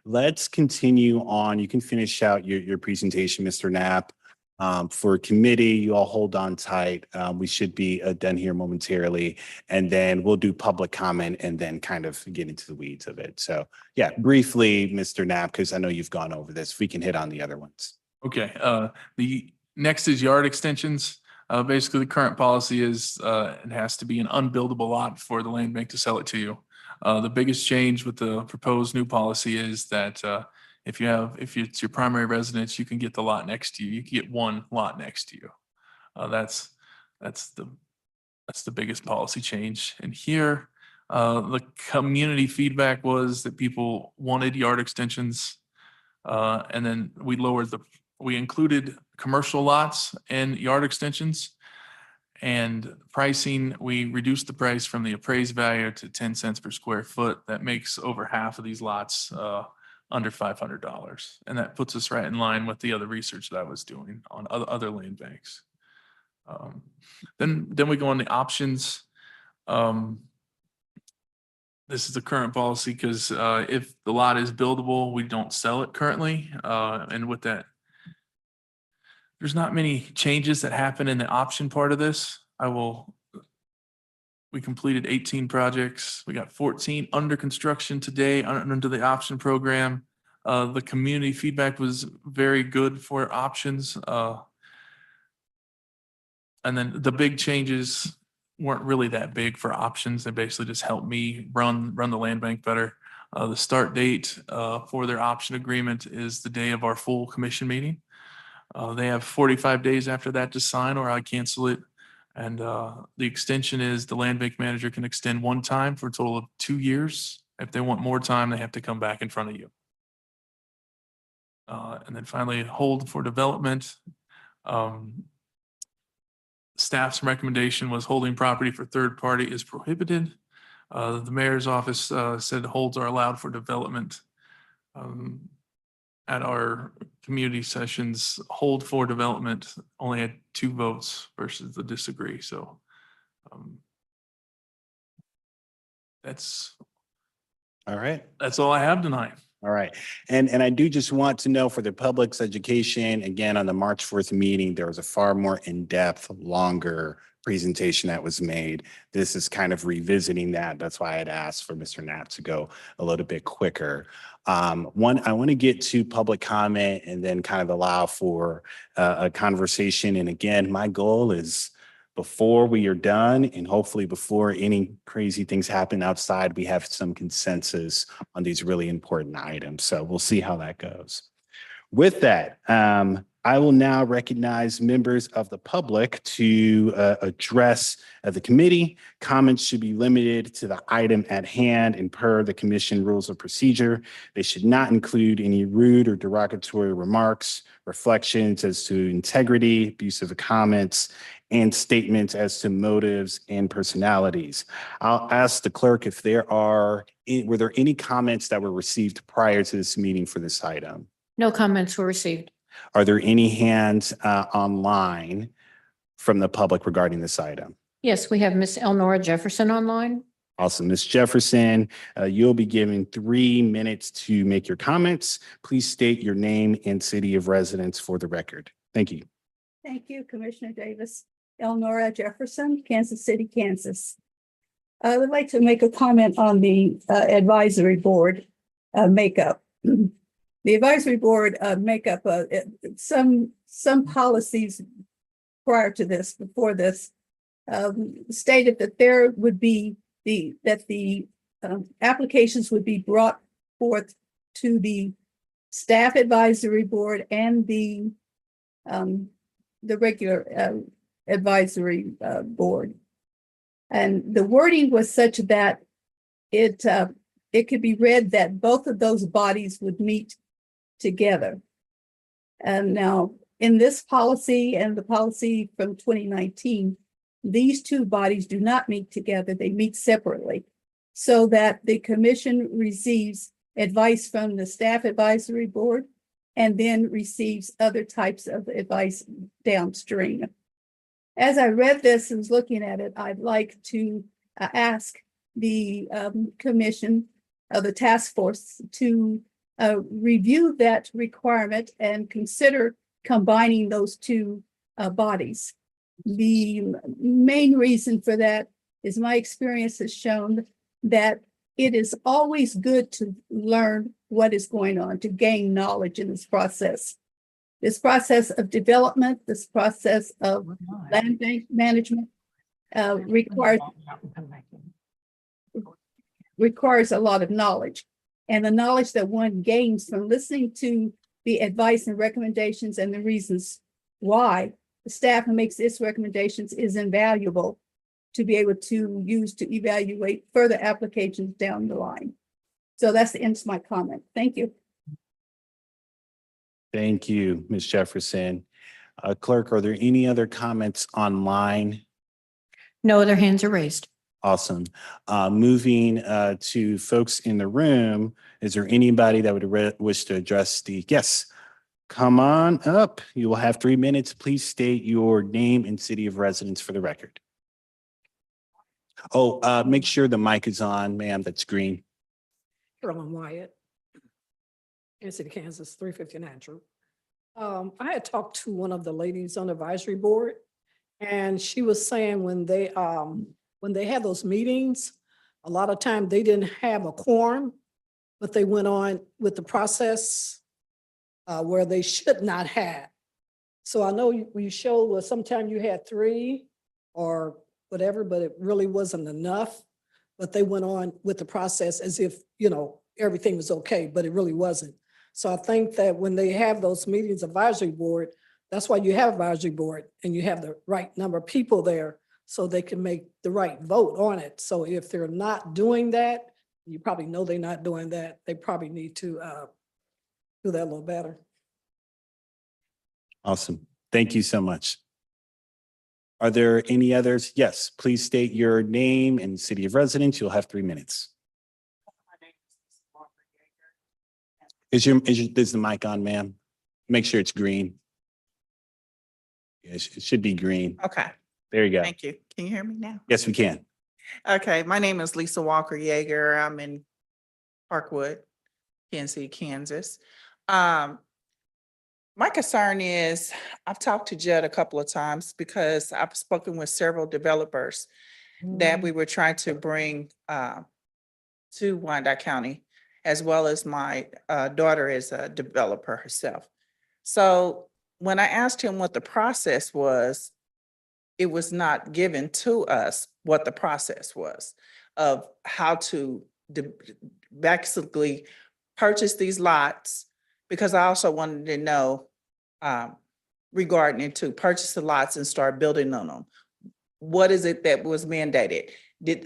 Let's continue on. You can finish out your presentation, Mr. Knapp. For committee, you all hold on tight. We should be done here momentarily. And then we'll do public comment and then kind of get into the weeds of it. So yeah, briefly, Mr. Knapp, because I know you've gone over this, we can hit on the other ones. Okay, the next is yard extensions. Basically, the current policy is, it has to be an unbuildable lot for the land bank to sell it to you. The biggest change with the proposed new policy is that, if it's your primary residence, you can get the lot next to you. You can get one lot next to you. That's the biggest policy change. And here, the community feedback was that people wanted yard extensions. And then we included commercial lots and yard extensions. And pricing, we reduced the price from the appraised value to 10 cents per square foot. That makes over half of these lots under $500. And that puts us right in line with the other research that I was doing on other land banks. Then we go on the options. This is the current policy because if the lot is buildable, we don't sell it currently. And with that, there's not many changes that happen in the option part of this. We completed 18 projects. We got 14 under construction today under the option program. The community feedback was very good for options. And then the big changes weren't really that big for options. They basically just helped me run the land bank better. The start date for their option agreement is the day of our full commission meeting. They have 45 days after that to sign or I cancel it. And the extension is the land bank manager can extend one time for a total of 2 years. If they want more time, they have to come back in front of you. And then finally, hold for development. Staff's recommendation was holding property for third party is prohibited. The mayor's office said holds are allowed for development. At our community sessions, hold for development only had 2 votes versus the disagree. So that's All right. all I have tonight. All right. And I do just want to know for the public's education, again, on the March 4th meeting, there was a far more in-depth, longer presentation that was made. This is kind of revisiting that. That's why I had asked for Mr. Knapp to go a little bit quicker. I want to get to public comment and then kind of allow for a conversation. And again, my goal is before we are done and hopefully before any crazy things happen outside, we have some consensus on these really important items. So we'll see how that goes. With that, I will now recognize members of the public to address the committee. Comments should be limited to the item at hand and per the commission rules of procedure. They should not include any rude or derogatory remarks, reflections as to integrity, abusive comments, and statements as to motives and personalities. I'll ask the clerk if were there any comments that were received prior to this meeting for this item? No comments were received. Are there any hands online from the public regarding this item? Yes, we have Miss Elnora Jefferson online. Awesome. Ms. Jefferson, you'll be given 3 minutes to make your comments. Please state your name and city of residence for the record. Thank you. Thank you, Commissioner Davis. Elnora Jefferson, Kansas City, Kansas. I would like to make a comment on the advisory board makeup. The advisory board makeup, some policies prior to this, before this, stated that there would be the applications would be brought forth to the staff advisory board and the regular advisory board. And the wording was such that it could be read that both of those bodies would meet together. And now in this policy and the policy from 2019, these 2 bodies do not meet together, they meet separately, so that the commission receives advice from the staff advisory board and then receives other types of advice downstream. As I read this and was looking at it, I'd like to ask the commission of the task force to review that requirement and consider combining those two bodies. The main reason for that is my experience has shown that it is always good to learn what is going on, to gain knowledge in this process. This process of development, this process of land bank management requires a lot of knowledge. And the knowledge that one gains from listening to the advice and recommendations and the reasons why the staff who makes its recommendations is invaluable to be able to use to evaluate further applications down the line. So that's the end of my comment. Thank you. Thank you, Ms. Jefferson. Clerk, are there any other comments online? No other hands are raised. Awesome. Moving to folks in the room, is there anybody that would wish to address yes, come on up. You will have 3 minutes. Please state your name and city of residence for the record. Oh, make sure the mic is on, ma'am, that's green. Carolyn Wyatt, Kansas City, Kansas, 359 True. I had talked to one of the ladies on the advisory board, and she was saying when they had those meetings, a lot of time they didn't have a quorum, but they went on with the process where they should not have. So I know you showed where sometimes you had 3 or whatever, but it really wasn't enough. But they went on with the process as if, everything was okay, but it really wasn't. So I think that when they have those meetings, advisory board, that's why you have advisory board and you have the right number of people there so they can make the right vote on it. So if they're not doing that, you probably know they're not doing that. They probably need to do that a little better. Awesome. Thank you so much. Are there any others? Yes, please state your name and city of residence. You'll have 3 minutes. Is the mic on, ma'am? Make sure it's green. Yes, it should be green. Okay, There you go. thank you. Can you hear me now? Yes, we can. Okay, my name is Lisa Walker Yeager. I'm in Parkwood, Kansas City, Kansas. My concern is, I've talked to Judd a couple of times because I've spoken with several developers that we were trying to bring to Wyandotte County, as well as my daughter is a developer herself. So when I asked him what the process was, it was not given to us what the process was of how to basically purchase these lots, because I also wanted to know regarding it to purchase the lots and start building on them. What is it that was mandated?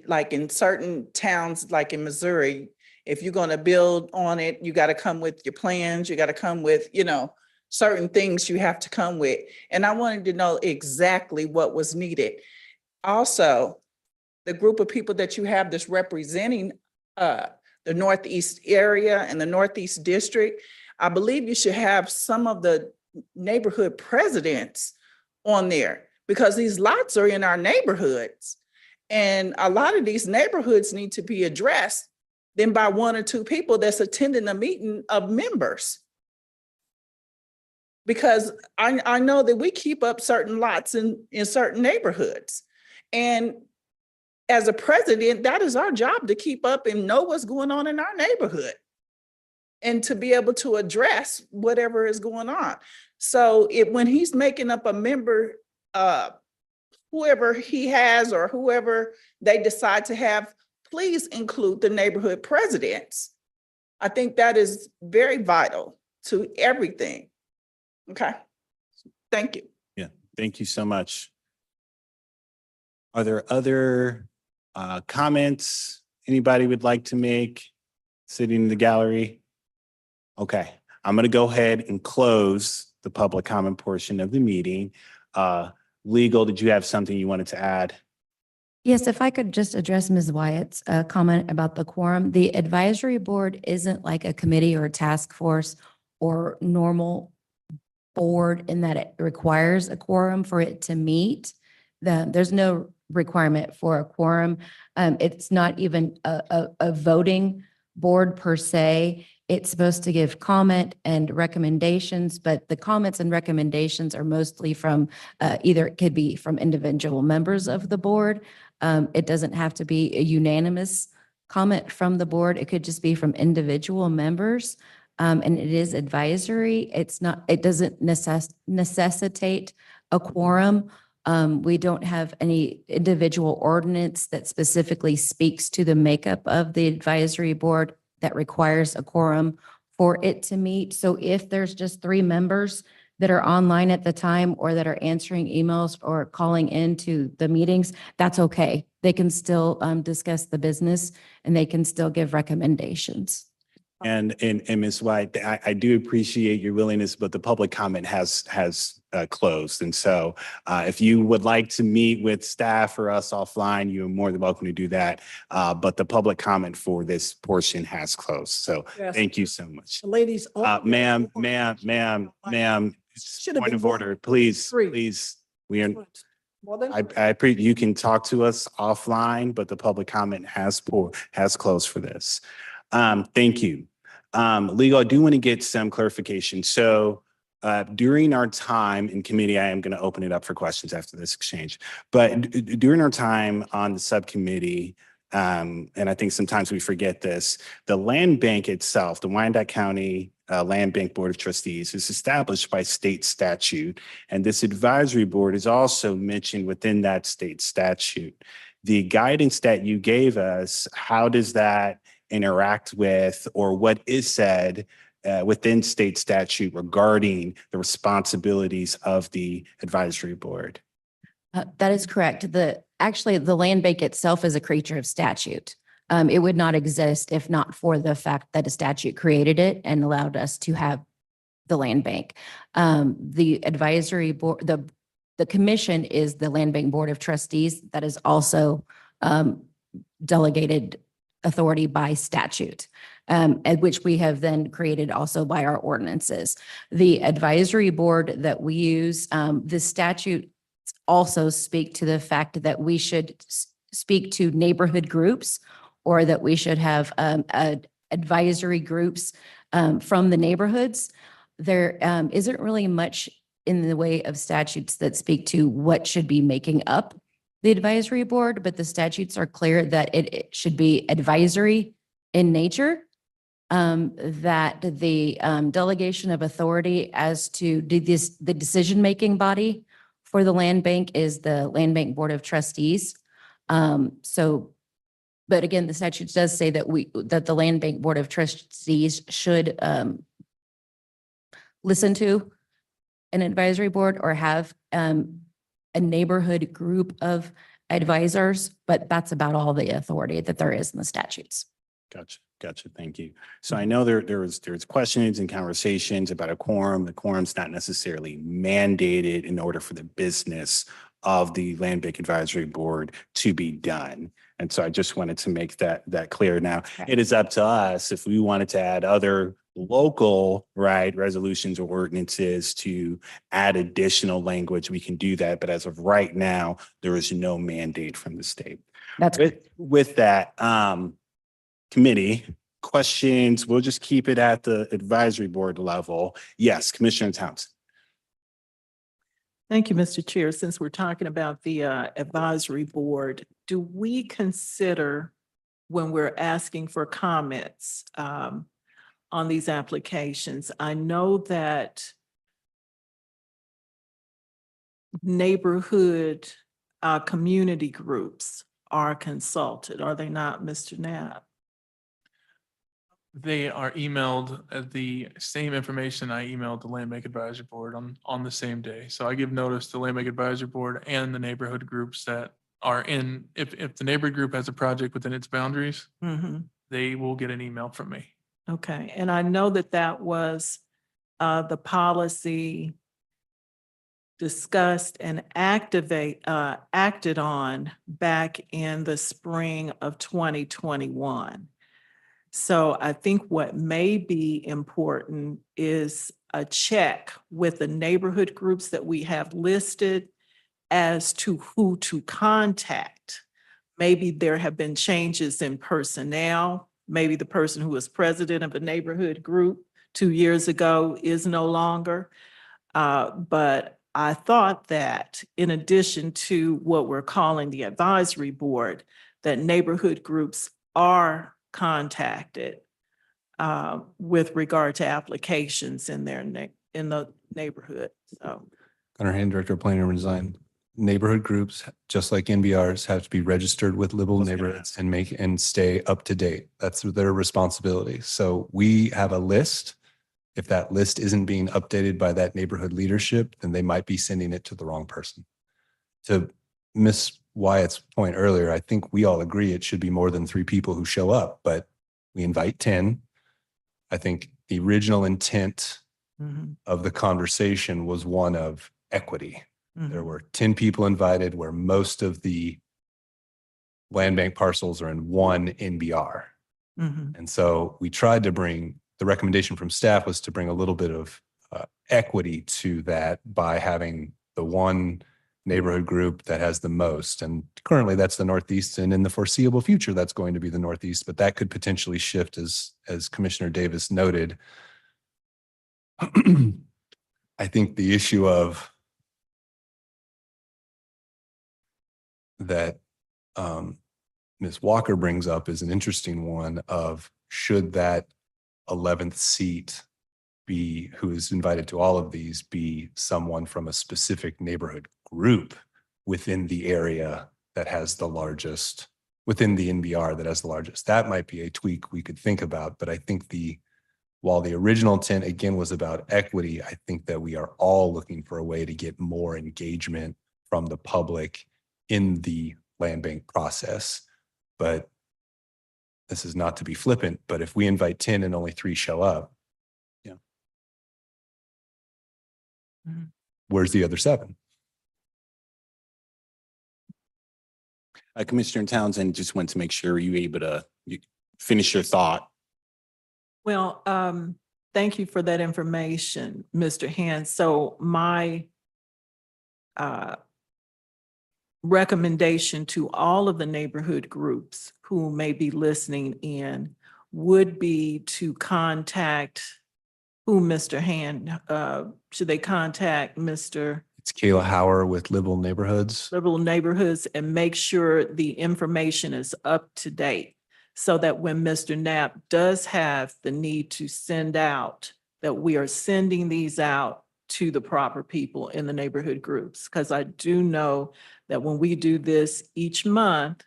Like in certain towns, like in Missouri, if you're going to build on it, you got to come with your plans, you got to come with, certain things you have to come with. And I wanted to know exactly what was needed. Also, the group of people that you have that's representing the Northeast area and the Northeast district, I believe you should have some of the neighborhood presidents on there, because these lots are in our neighborhoods. And a lot of these neighborhoods need to be addressed then by 1 or 2 people that's attending a meeting of members. Because I know that we keep up certain lots in certain neighborhoods. And as a president, that is our job, to keep up and know what's going on in our neighborhood and to be able to address whatever is going on. So when he's making up a member, whoever he has or whoever they decide to have, please include the neighborhood presidents. I think that is very vital to everything. Okay, thank you. Yeah, thank you so much. Are there other comments anybody would like to make sitting in the gallery? Okay, I'm going to go ahead and close the public comment portion of the meeting. Legal, did you have something you wanted to add? Yes, if I could just address Ms. Wyatt's comment about the quorum. The advisory board isn't like a committee or a task force or normal board in that it requires a quorum for it to meet. There's no requirement for a quorum. It's not even a voting board per se. It's supposed to give comment and recommendations, but the comments and recommendations are mostly from, either it could be from individual members of the board. It doesn't have to be a unanimous comment from the board. It could just be from individual members. And it is advisory. It's not, it doesn't necessitate a quorum. We don't have any individual ordinance that specifically speaks to the makeup of the advisory board that requires a quorum for it to meet. So if there's just 3 members that are online at the time or that are answering emails or calling into the meetings, that's okay. They can still discuss the business and they can still give recommendations. And Ms. White, I do appreciate your willingness, but the public comment has closed. And so if you would like to meet with staff or us offline, you're more than welcome to do that. But the public comment for this portion has closed. So Yes. thank you so much. The ladies. Ma'am, Should've point been of order, please, please. We are, Well, then, I appreciate, you can talk to us offline, but the public comment has closed for this. Thank you. Legal, I do want to get some clarification. So during our time in committee, I am going to open it up for questions after this exchange. But during our time on the subcommittee, and I think sometimes we forget this, the land bank itself, the Wyandotte County Land Bank Board of Trustees, is established by state statute. And this advisory board is also mentioned within that state statute. The guidance that you gave us, how does that interact with, or what is said within state statute regarding the responsibilities of the advisory board? That is correct. Actually, the land bank itself is a creature of statute. It would not exist if not for the fact that a statute created it and allowed us to have the land bank. The advisory board, the commission is the Land Bank Board of Trustees that is also delegated authority by statute, at which we have then created also by our ordinances. The advisory board that we use, the statute also speak to the fact that we should speak to neighborhood groups, or that we should have advisory groups from the neighborhoods. There isn't really much in the way of statutes that speak to what should be making up the advisory board, but the statutes are clear that it should be advisory in nature, that the delegation of authority as to the decision-making body for the land bank is the Land Bank Board of Trustees. But again, the statute does say that the Land Bank Board of Trustees should listen to an advisory board or have a neighborhood group of advisors, but that's about all the authority that there is in the statutes. Gotcha. Thank you. So I know there's questions and conversations about a quorum. The quorum's not necessarily mandated in order for the business of the Land Bank Advisory Board to be done. And so I just wanted to make that clear. Now, it is up to us if we wanted to add other local, resolutions or ordinances to add additional language, we can do that. But as of right now, there is no mandate from the state. That's with that, committee questions, we'll just keep it at the advisory board level. Yes, Commissioner Townsend. Thank you, Mr. Chair. Since we're talking about the advisory board, do we consider when we're asking for comments on these applications? I know that neighborhood community groups are consulted, are they not, Mr. Knapp? They are emailed the same information I emailed the Land Bank Advisory Board on the same day. So I give notice to the Land Bank Advisory Board and the neighborhood groups that are in, if the neighborhood group has a project within its boundaries, they will get an email from me. Okay, and I know that was the policy discussed and acted on back in the spring of 2021. So I think what may be important is a check with the neighborhood groups that we have listed as to who to contact. Maybe there have been changes in personnel maybe the person who was president of a neighborhood group 2 years ago is no longer. But I thought that in addition to what we're calling the advisory board, that neighborhood groups are contacted with regard to applications in their in the neighborhood. So, Gunnar Hand, Director of Planning and Design. Neighborhood groups, just like NBRs, have to be registered with livable neighborhoods and stay up to date. That's their responsibility. So we have a list. If that list isn't being updated by that neighborhood leadership, then they might be sending it to the wrong person. To Miss Wyatt's point earlier, I think we all agree it should be more than 3 people who show up, but we invite 10. I think the original intent of the conversation was one of equity. There were 10 people invited, where most of the land bank parcels are in one NBR. And so we tried to bring, the recommendation from staff was to bring a little bit of equity to that by having the one neighborhood group that has the most. And currently that's the Northeast, and in the foreseeable future, that's going to be the Northeast, but that could potentially shift as Commissioner Davis noted. I think the issue of that Ms. Walker brings up is an interesting one of, should that 11th seat be, who is invited to all of these, be someone from a specific neighborhood group within the area that has the largest, within the NBR that has the largest? That might be a tweak we could think about, but I think while the original intent again was about equity, I think that we are all looking for a way to get more engagement from the public in the land bank process. But this is not to be flippant, but if we invite 10 and only 3 show up, where's the other 7? Commissioner Townsend, just want to make sure you able to finish your thought. well, thank you for that information, Mr. Hand. So my recommendation to all of the neighborhood groups who may be listening in would be to contact who, Mr. Hand, should they contact Mr. It's Kayla Hauer with Livable Neighborhoods. Livable Neighborhoods, and make sure the information is up to date so that when Mr. Knapp does have the need to send out, that we are sending these out to the proper people in the neighborhood groups. Because I do know that when we do this each month,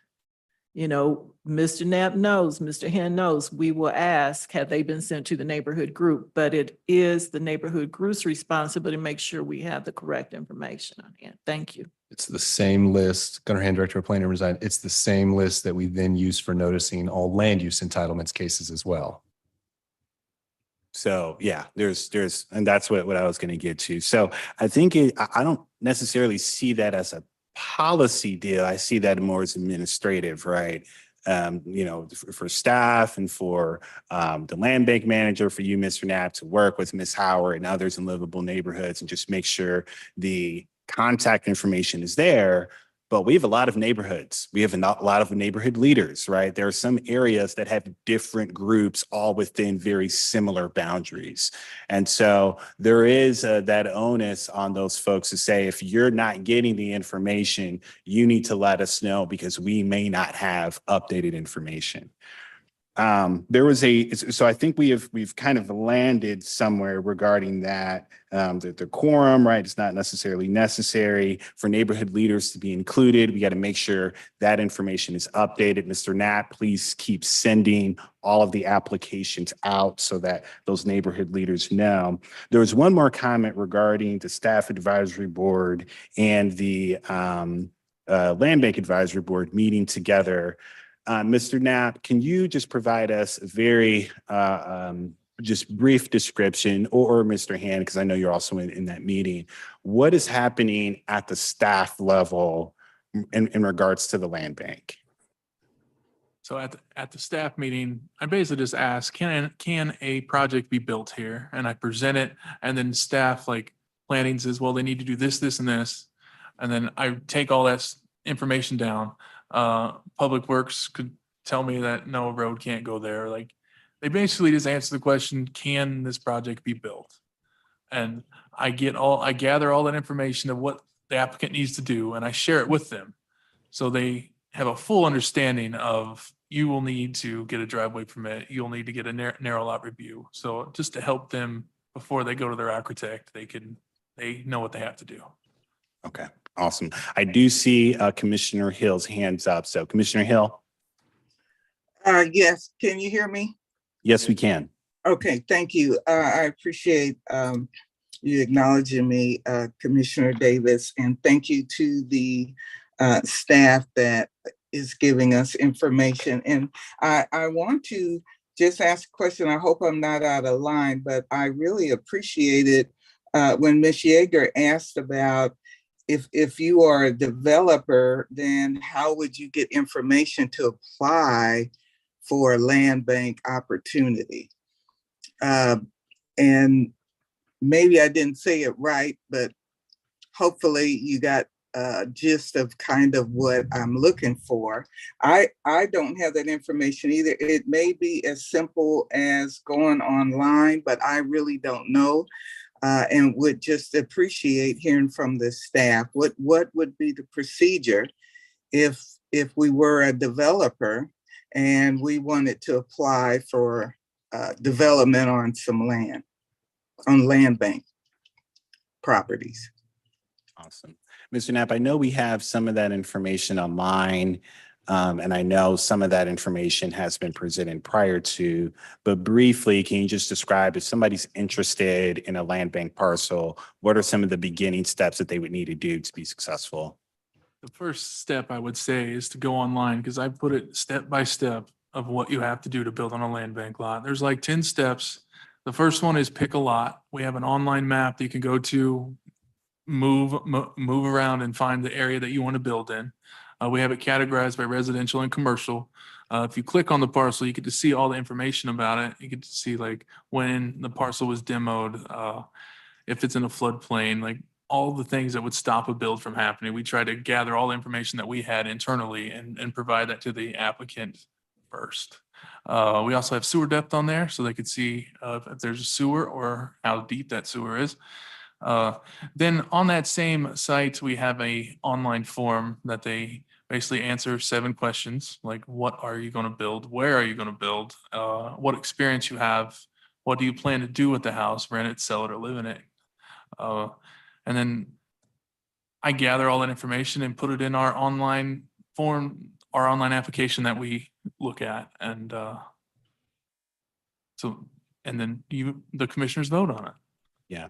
Mr. Knapp knows, Mr. Hen knows, we will ask, have they been sent to the neighborhood group? But it is the neighborhood group's responsibility to make sure we have the correct information on hand. Thank you. It's the same list, Gunnar Hand, Director of Planning and Design. It's the same list that we then use for noticing all land use entitlements cases as well. So yeah, there's, and that's what I was going to get to. So I think I don't necessarily see that as a policy deal. I see that more as administrative, right? For staff and for the land bank manager, for you, Mr. Knapp, to work with Ms. Howard and others in livable neighborhoods and just make sure the contact information is there. But we have a lot of neighborhoods. We have a lot of neighborhood leaders, right? There are some areas that have different groups all within very similar boundaries. And so there is that onus on those folks to say, if you're not getting the information, you need to let us know because we may not have updated information. So I think we've kind of landed somewhere regarding that, the quorum, right? It's not necessarily necessary for neighborhood leaders to be included. We got to make sure that information is updated. Mr. Knapp, please keep sending all of the applications out so that those neighborhood leaders know. There was one more comment regarding the staff advisory board and the land bank advisory board meeting together. Mr. Knapp, can you just provide us a very just brief description, or Mr. Hand, because I know you're also in that meeting, what is happening at the staff level in regards to the land bank? So at the staff meeting, I basically just ask, can a project be built here? And I present it, and then staff like planning says, well, they need to do this, this, and this. And then I take all that information down. Public Works could tell me that no, a road can't go there. Like, they basically just answer the question, can this project be built? And I gather all that information of what the applicant needs to do, and I share it with them. So they have a full understanding of, you will need to get a driveway permit, you'll need to get a narrow lot review. So just to help them before they go to their architect, they know what they have to do. Okay, awesome. I do see Commissioner Hill's hands up. So Commissioner Hill? Yes, can you hear me? Yes, we can. Okay, thank you. I appreciate you acknowledging me, Commissioner Davis, and thank you to the staff that is giving us information. And I want to just ask a question. I hope I'm not out of line, but I really appreciated when Ms. Yeager asked about if you are a developer, then how would you get information to apply for a land bank opportunity? And maybe I didn't say it right, but hopefully you got a gist of kind of what I'm looking for. I don't have that information either. It may be as simple as going online, but I really don't know. And would just appreciate hearing from the staff. What would be the procedure if we were a developer and we wanted to apply for development on some land, on land bank properties? Awesome. Mr. Knapp, I know we have some of that information online, and I know some of that information has been presented prior to, but briefly, can you just describe if somebody's interested in a land bank parcel, what are some of the beginning steps that they would need to do to be successful? The first step I would say is to go online, because I put it step by step of what you have to do to build on a land bank lot. There's like 10 steps. The first one is pick a lot. We have an online map that you can go to, move around and find the area that you want to build in. We have it categorized by residential and commercial. If you click on the parcel, you get to see all the information about it. You get to see like when the parcel was demoed, if it's in a floodplain, like all the things that would stop a build from happening. We try to gather all the information that we had internally and provide that to the applicant first. We also have sewer depth on there, so they could see if there's a sewer or how deep that sewer is. Then on that same site, we have a online form that they basically answer 7 questions, like what are you going to build? Where are you going to build? What experience you have? What do you plan to do with the house? Rent it, sell it, or live in it? And then I gather all that information and put it in our online form, our online application that we look at. And then the commissioners vote on it. Yeah.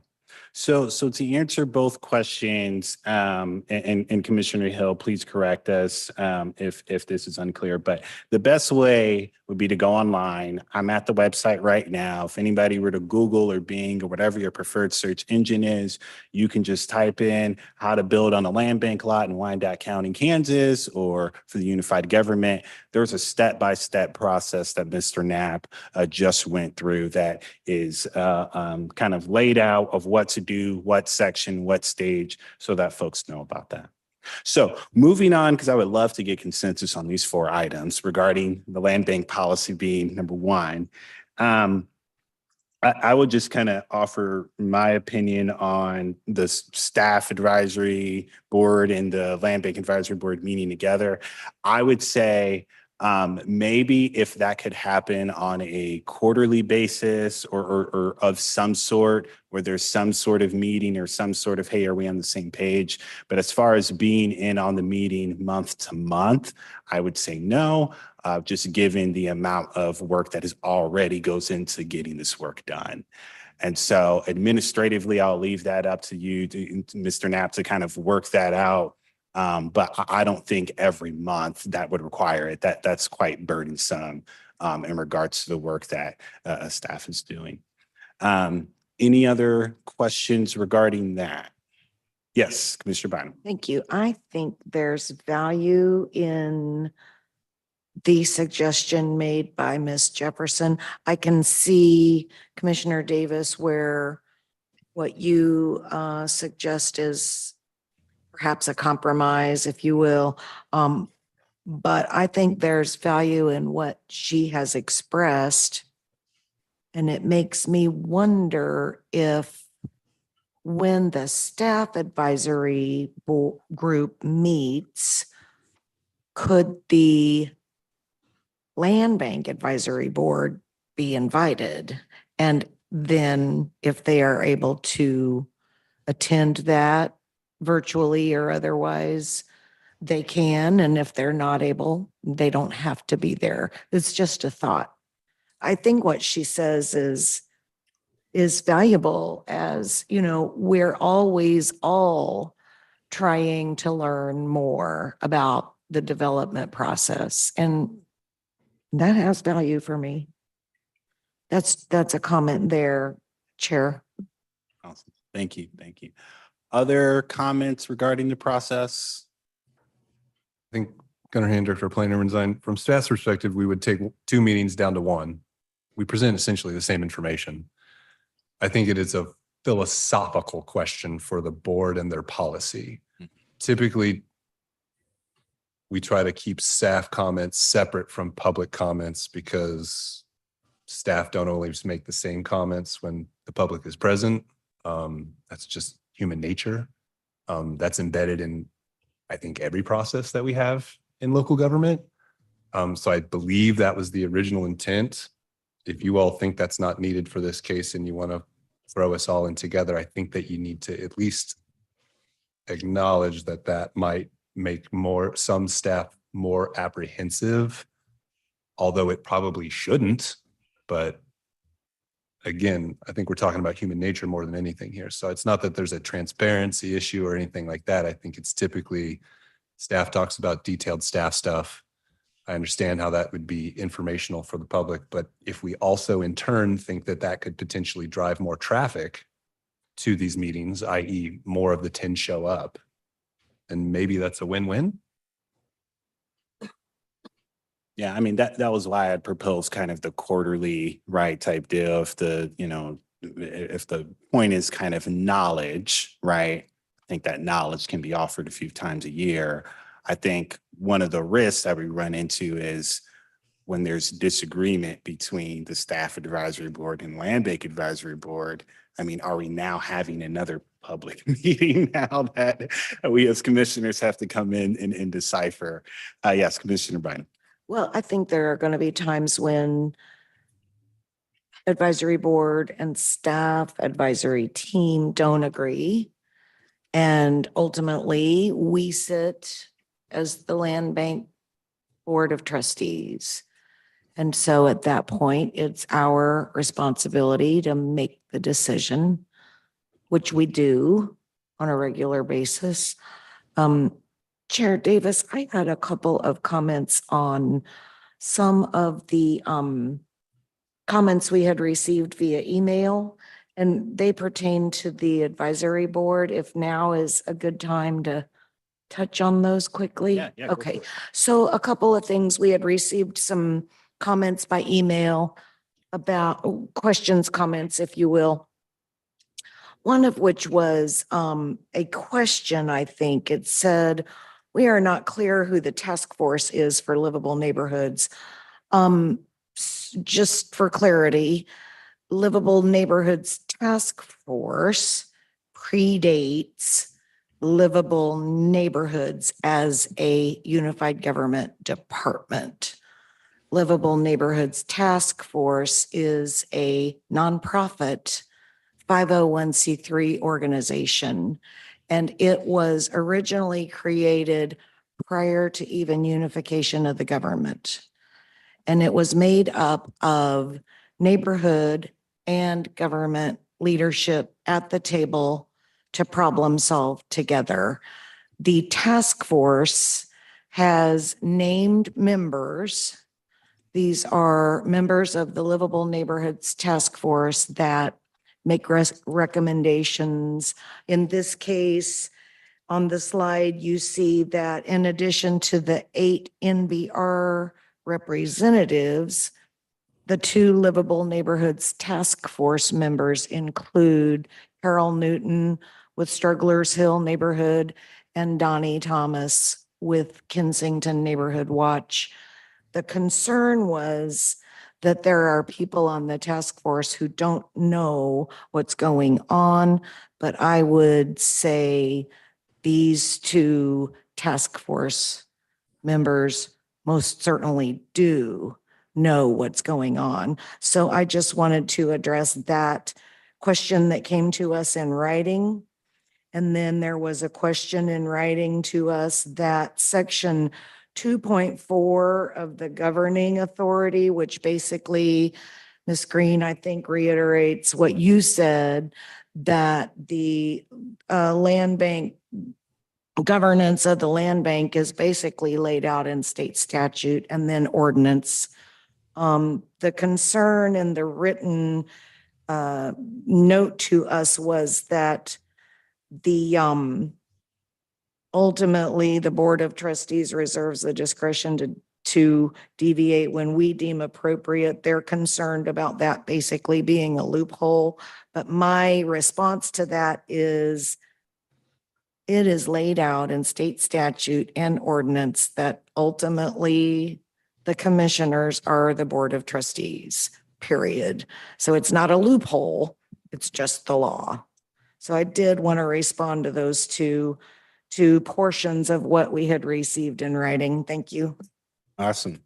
So to answer both questions, and Commissioner Hill, please correct us if this is unclear, but the best way would be to go online. I'm at the website right now. If anybody were to Google or Bing or whatever your preferred search engine is, you can just type in how to build on a land bank lot in Wyandotte County, Kansas, or for the unified government. There's a step-by-step process that Mr. Knapp just went through that is kind of laid out of what to do, what section, what stage, so that folks know about that. So moving on, because I would love to get consensus on these 4 items regarding the land bank policy being number 1. I would just kind of offer my opinion on the staff advisory board and the land bank advisory board meeting together. I would say maybe if that could happen on a quarterly basis or of some sort, where there's some sort of meeting or some sort of, hey, are we on the same page? But as far as being in on the meeting month to month, I would say no, just given the amount of work that is already goes into getting this work done. And so administratively, I'll leave that up to you, to Mr. Knapp, to kind of work that out. But I don't think every month that would require it. That's quite burdensome in regards to the work that staff is doing. Any other questions regarding that? Yes, Commissioner Bynum. Thank you. I think there's value in the suggestion made by Ms. Jefferson. I can see, Commissioner Davis, where what you suggest is perhaps a compromise, if you will. but I think there's value in what she has expressed. And it makes me wonder if when the staff advisory group meets, could the land bank advisory board be invited? And then if they are able to attend that virtually or otherwise, they can. And if they're not able, they don't have to be there. It's just a thought. I think what she says is valuable, as, you know, we're always all trying to learn more about the development process, and that has value for me. That's a comment there, Chair. Awesome. Thank you. Thank you. Other comments regarding the process? I think Gunnar Hand, Director of Planning and Design, from staff's perspective, we would take 2 meetings down to 1. We present essentially the same information. I think it is a philosophical question for the board and their policy. Typically, we try to keep staff comments separate from public comments because staff don't always make the same comments when the public is present. That's just human nature. That's embedded in, I think, every process that we have in local government. So I believe that was the original intent. If you all think that's not needed for this case and you want to throw us all in together, I think that you need to at least acknowledge that that might make some staff more apprehensive, although it probably shouldn't. But again, I think we're talking about human nature more than anything here. So it's not that there's a transparency issue or anything like that. I think it's typically staff talks about detailed staff stuff. I understand how that would be informational for the public, but if we also in turn think that that could potentially drive more traffic to these meetings, i.e. more of the 10 show up, and maybe that's a win-win. Yeah, I mean, that was why I proposed kind of the quarterly, right, type deal. If the, you know, if the point is kind of knowledge, right? I think that knowledge can be offered a few times a year. I think one of the risks that we run into is when there's disagreement between the staff advisory board and land bank advisory board. I mean, are we now having another public meeting now that we as commissioners have to come in and decipher? Yes, Commissioner Bynum. Well, I think there are going to be times when advisory board and staff advisory team don't agree. And ultimately, we sit as the land bank board of trustees. And so at that point, it's our responsibility to make the decision, which we do on a regular basis. Chair Davis, I had a couple of comments on some of the comments we had received via email, and they pertain to the advisory board. If now is a good time to touch on those quickly? Yeah, go Okay, for it. so a couple of things. We had received some comments by email about questions, comments, if you will. One of which was a question, I think. It said, we are not clear who the task force is for livable neighborhoods. Just for clarity, Livable Neighborhoods Task Force predates Livable Neighborhoods as a unified government department. Livable Neighborhoods Task Force is a nonprofit 501c3 organization, and it was originally created prior to even unification of the government. And it was made up of neighborhood and government leadership at the table to problem solve together. The task force has named members. These are members of the Livable Neighborhoods Task Force that make recommendations. In this case, on the slide, you see that in addition to the 8 NBR representatives, the 2 Livable Neighborhoods Task Force members include Carol Newton with Strugglers Hill Neighborhood and Donnie Thomas with Kensington Neighborhood Watch. The concern was that there are people on the task force who don't know what's going on, but I would say these two task force members most certainly do know what's going on. So I just wanted to address that question that came to us in writing. And then there was a question in writing to us that section 2.4 of the governing authority, which basically, Ms. Green, I think reiterates what you said, that the land bank governance of the land bank is basically laid out in state statute and then ordinance. The concern in the written note to us was that ultimately the Board of Trustees reserves the discretion to deviate when we deem appropriate. They're concerned about that basically being a loophole. But my response to that is it is laid out in state statute and ordinance that ultimately the commissioners are the Board of Trustees, period. So it's not a loophole, it's just the law. So I did want to respond to those two portions of what we had received in writing. Thank you. Awesome.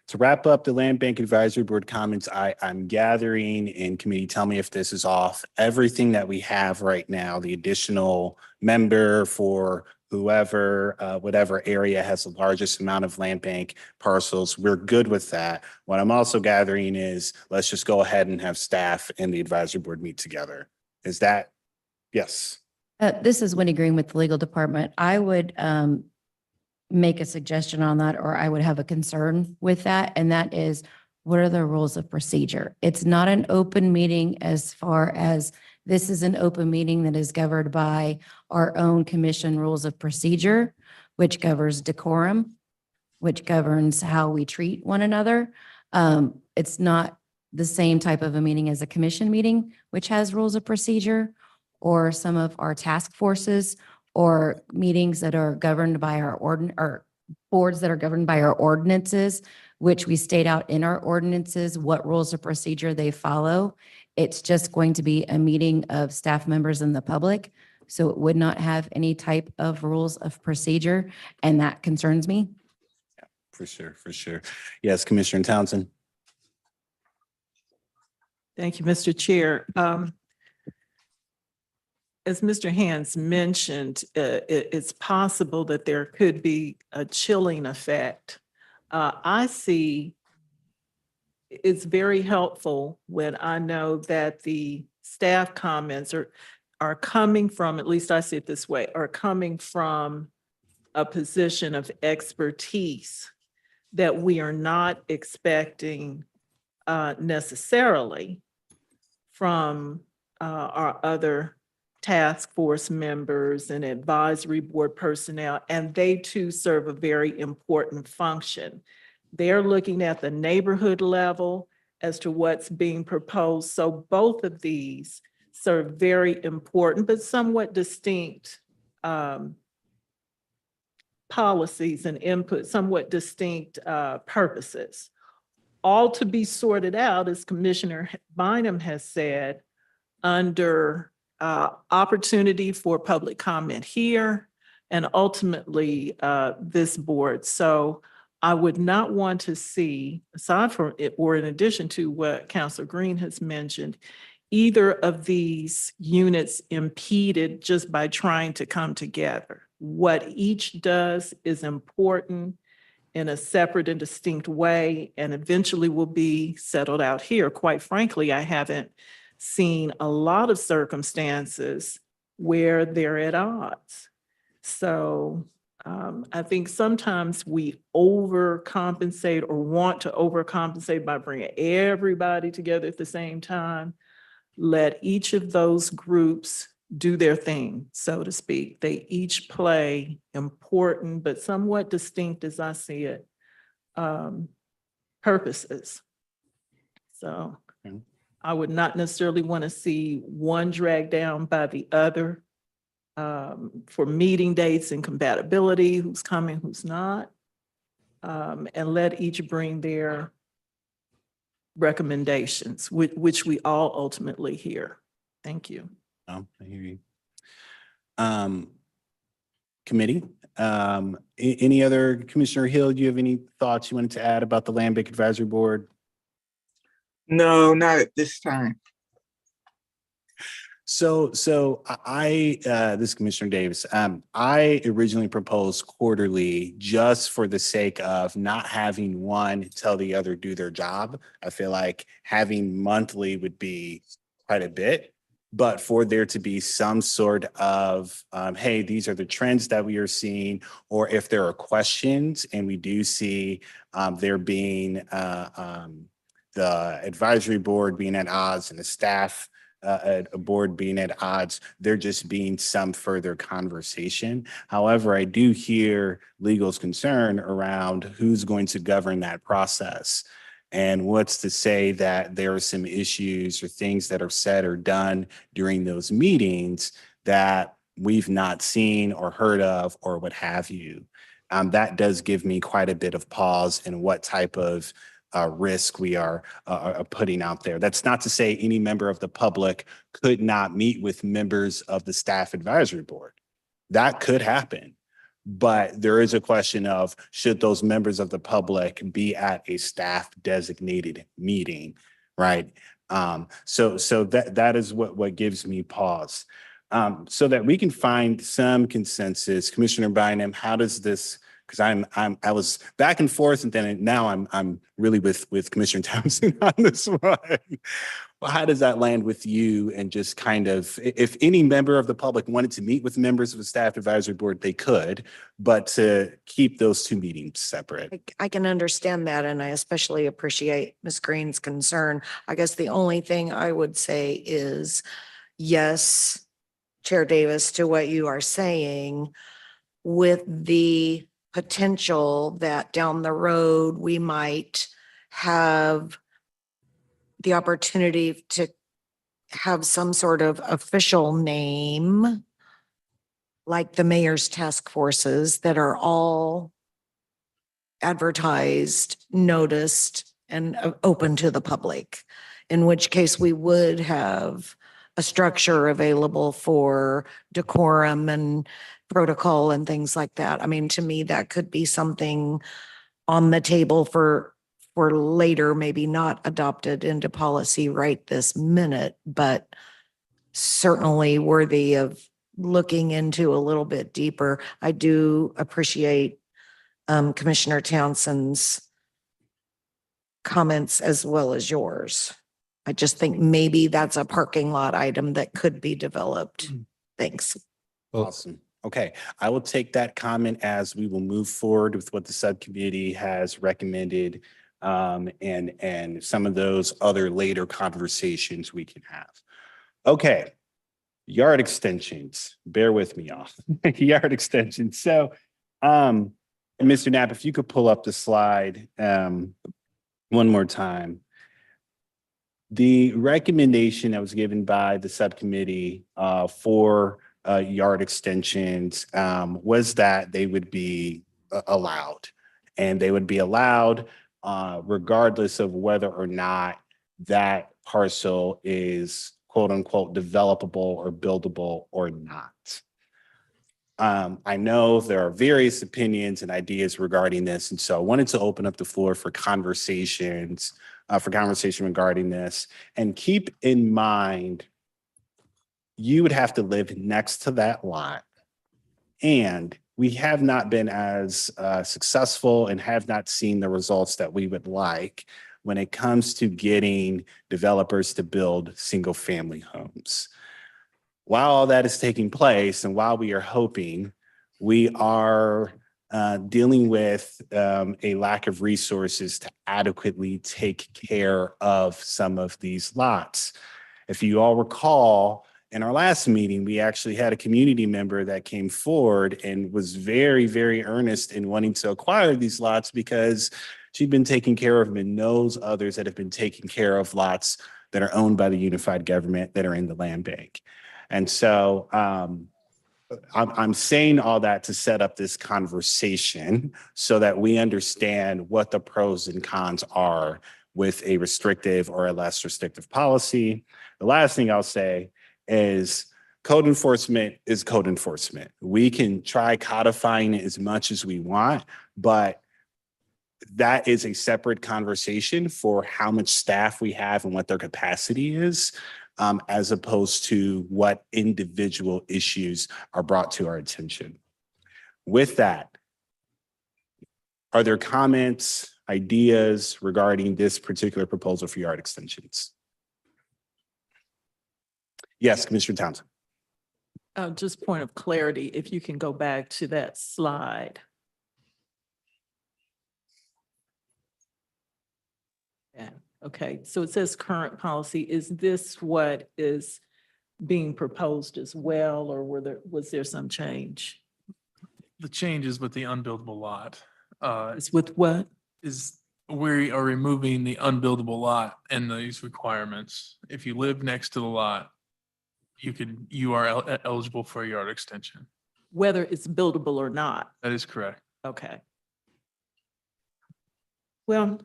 To wrap up the Land Bank Advisory Board comments, I'm gathering in committee, tell me if this is off. Everything that we have right now, the additional member for whoever, whatever area has the largest amount of land bank parcels, we're good with that. What I'm also gathering is let's just go ahead and have staff and the advisory board meet together. Is that, yes? This is Wendy Green with the legal department. I would make a suggestion on that, or I would have a concern with that. And that is, what are the rules of procedure? It's not an open meeting as far as this is an open meeting that is governed by our own commission rules of procedure, which governs decorum, which governs how we treat one another. It's not the same type of a meeting as a commission meeting, which has rules of procedure, or some of our task forces or meetings that are governed by our or boards that are governed by our ordinances, which we state out in our ordinances what rules of procedure they follow. It's just going to be a meeting of staff members and the public. So it would not have any type of rules of procedure, and that concerns me. For sure, for sure. Yes, Commissioner Townsend. Thank you, Mr. Chair. As Mr. Hans mentioned, it's possible that there could be a chilling effect. I see it's very helpful when I know that the staff comments are coming from, at least I see it this way, are coming from a position of expertise that we are not expecting necessarily from our other task force members and advisory board personnel, and they too serve a very important function. They're looking at the neighborhood level as to what's being proposed. So both of these serve very important but somewhat distinct policies and input, somewhat distinct purposes. All to be sorted out, as Commissioner Bynum has said, under opportunity for public comment here and ultimately this board. So I would not want to see, aside from it, or in addition to what Councilor Green has mentioned, either of these units impeded just by trying to come together. What each does is important in a separate and distinct way, and eventually will be settled out here. Quite frankly, I haven't seen a lot of circumstances where they're at odds. So I think sometimes we overcompensate or want to overcompensate by bringing everybody together at the same time. Let each of those groups do their thing, so to speak. They each play important but somewhat distinct, as I see it, purposes. So I would not necessarily want to see one dragged down by the other. for meeting dates and compatibility, who's coming, who's not. And let each bring their recommendations, which we all ultimately hear. Thank you. I hear you. Committee, any other, Commissioner Hill, do you have any thoughts you wanted to add about the Land Bank Advisory Board? No, not at this time. So this is Commissioner Davis. I originally proposed quarterly just for the sake of not having one tell the other do their job. I feel like having monthly would be quite a bit, but for there to be some sort of, hey, these are the trends that we are seeing, or if there are questions and we do see there being the advisory board being at odds and the staff a board being at odds, there just being some further conversation. However, I do hear legal's concern around who's going to govern that process. And what's to say that there are some issues or things that are said or done during those meetings that we've not seen or heard of or what have you. That does give me quite a bit of pause in what type of risk we are putting out there. That's not to say any member of the public could not meet with members of the staff advisory board. That could happen. But there is a question of should those members of the public be at a staff designated meeting, right? So that is what gives me pause. So that we can find some consensus. Commissioner Bynum, how does this, because I was back and forth, and then now I'm really with Commissioner Townsend on this one. Well, how does that land with you? And just kind of, if any member of the public wanted to meet with members of the staff advisory board, they could, but to keep those two meetings separate. I can understand that, and I especially appreciate Ms. Green's concern. I guess the only thing I would say is, yes, Chair Davis, to what you are saying, with the potential that down the road we might have the opportunity to have some sort of official name, like the mayor's task forces that are all advertised, noticed, and open to the public, in which case we would have a structure available for decorum and protocol and things like that. I mean, to me, that could be something on the table for later, maybe not adopted into policy right this minute, but certainly worthy of looking into a little bit deeper. I do appreciate Commissioner Townsend's comments as well as yours. I just think maybe that's a parking lot item that could be developed. Thanks. Awesome. Okay, I will take that comment as we will move forward with what the subcommittee has recommended, and some of those other later conversations we can have. Okay, yard extensions. Bear with me, y'all. Yard extensions. So, Mr. Knapp, if you could pull up the slide one more time. The recommendation that was given by the subcommittee for yard extensions was that they would be allowed, and they would be allowed regardless of whether or not that parcel is quote unquote developable or buildable or not. I know there are various opinions and ideas regarding this, and so I wanted to open up the floor for conversation regarding this. And keep in mind, you would have to live next to that lot. And we have not been as successful and have not seen the results that we would like when it comes to getting developers to build single family homes. While all that is taking place and while we are hoping, we are dealing with a lack of resources to adequately take care of some of these lots. If you all recall, in our last meeting, we actually had a community member that came forward and was very, very earnest in wanting to acquire these lots because she'd been taking care of them and knows others that have been taking care of lots that are owned by the unified government that are in the land bank. And so I'm saying all that to set up this conversation so that we understand what the pros and cons are with a restrictive or a less restrictive policy. The last thing I'll say is code enforcement is code enforcement. We can try codifying it as much as we want, but that is a separate conversation for how much staff we have and what their capacity is, as opposed to what individual issues are brought to our attention. With that, are there comments, ideas regarding this particular proposal for yard extensions? Yes, Commissioner Townsend. Just point of clarity, if you can go back to that slide. Yeah, okay, so it says current policy. Is this what is being proposed as well, or was there some change? The changes with the unbuildable lot. It's with what? Is we are removing the unbuildable lot and these requirements. If you live next to the lot, you are eligible for a yard extension. Whether it's buildable or not? That is correct. Okay. Well,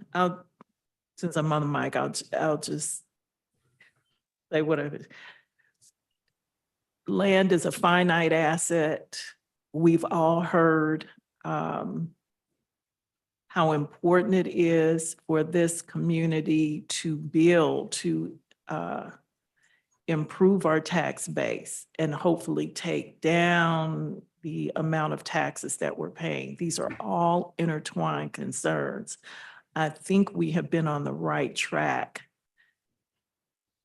since I'm on the mic, I'll just say whatever. Land is a finite asset. We've all heard how important it is for this community to build, to improve our tax base and hopefully take down the amount of taxes that we're paying. These are all intertwined concerns. I think we have been on the right track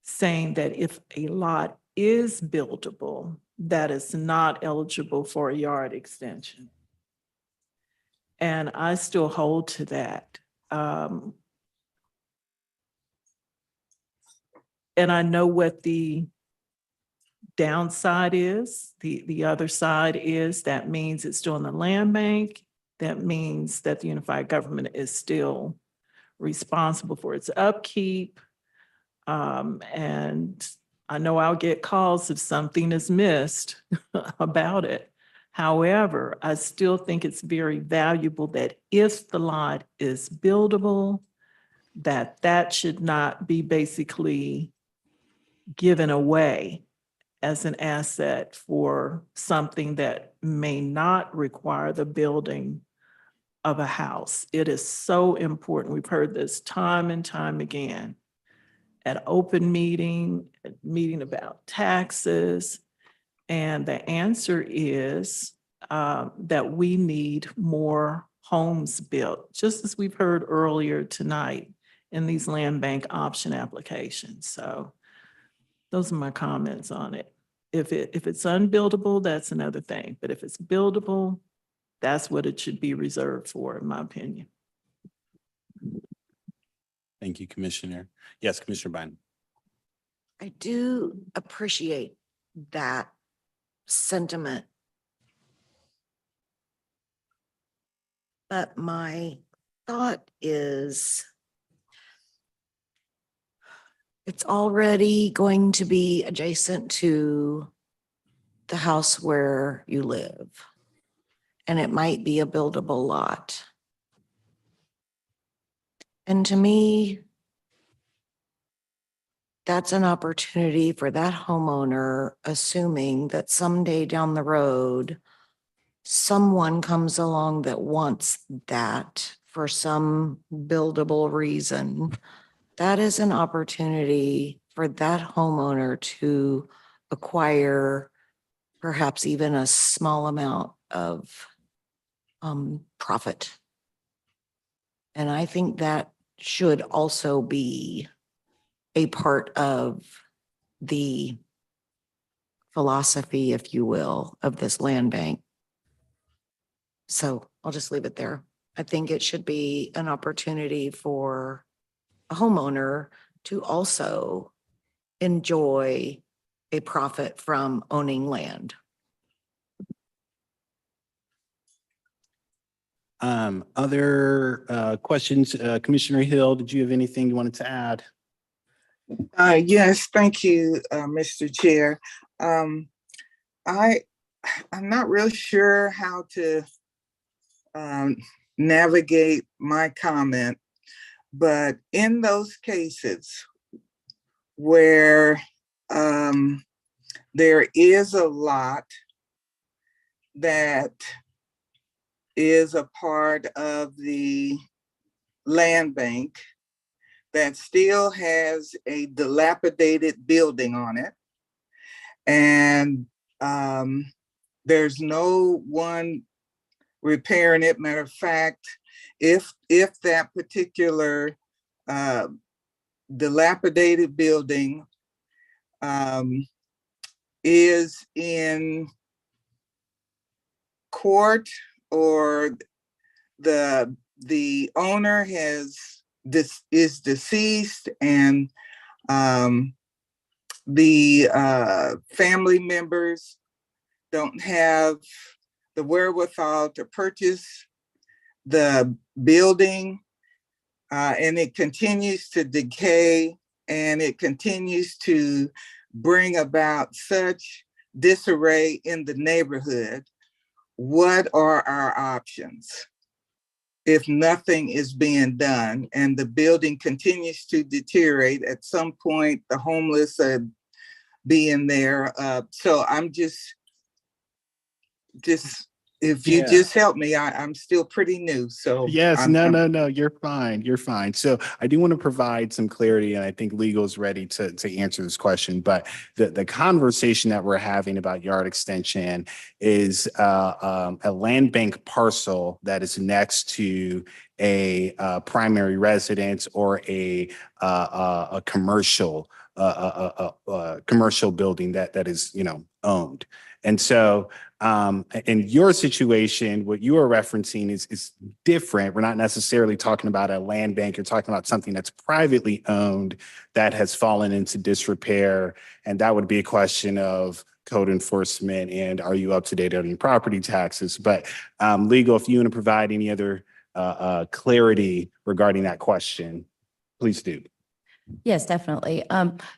saying that if a lot is buildable, that is not eligible for a yard extension. And I still hold to that. And I know what the downside is. The other side is that means it's still in the land bank. That means that the unified government is still responsible for its upkeep. And I know I'll get calls if something is missed about it. However, I still think it's very valuable that if the lot is buildable, that should not be basically given away as an asset for something that may not require the building of a house. It is so important. We've heard this time and time again at open meeting about taxes. And the answer is that we need more homes built, just as we've heard earlier tonight in these land bank option applications. So those are my comments on it. If it's unbuildable, that's another thing. But if it's buildable, that's what it should be reserved for, in my opinion. Thank you, Commissioner. Yes, Commissioner Bynum. I do appreciate that sentiment. But my thought is it's already going to be adjacent to the house where you live. And it might be a buildable lot. And to me, that's an opportunity for that homeowner, assuming that someday down the road, someone comes along that wants that for some buildable reason. That is an opportunity for that homeowner to acquire perhaps even a small amount of profit. And I think that should also be a part of the philosophy, if you will, of this land bank. So I'll just leave it there. I think it should be an opportunity for a homeowner to also enjoy a profit from owning land. Other questions? Commissioner Hill, did you have anything you wanted to add? Yes, thank you, Mr. Chair. I'm not real sure how to navigate my comment, but in those cases where there is a lot that is a part of the land bank that still has a dilapidated building on it, and there's no one repairing it. Matter of fact, if that particular dilapidated building is in court, or the owner is deceased, and the family members don't have the wherewithal to purchase the building, and it continues to decay, and it continues to bring about such disarray in the neighborhood. What are our options if nothing is being done and the building continues to deteriorate? At some point, the homeless are being there. So I'm just if you just help me, I'm still pretty new, so. Yes, no, you're fine. You're fine. So I do want to provide some clarity, and I think legal is ready to answer this question. But the conversation that we're having about yard extension is a land bank parcel that is next to a primary residence or a commercial commercial building that is, you know, owned. And so in your situation, what you are referencing is different. We're not necessarily talking about a land bank. You're talking about something that's privately owned that has fallen into disrepair. And that would be a question of code enforcement and are you up to date on your property taxes? But legal, if you want to provide any other clarity regarding that question, please do. Yes, definitely.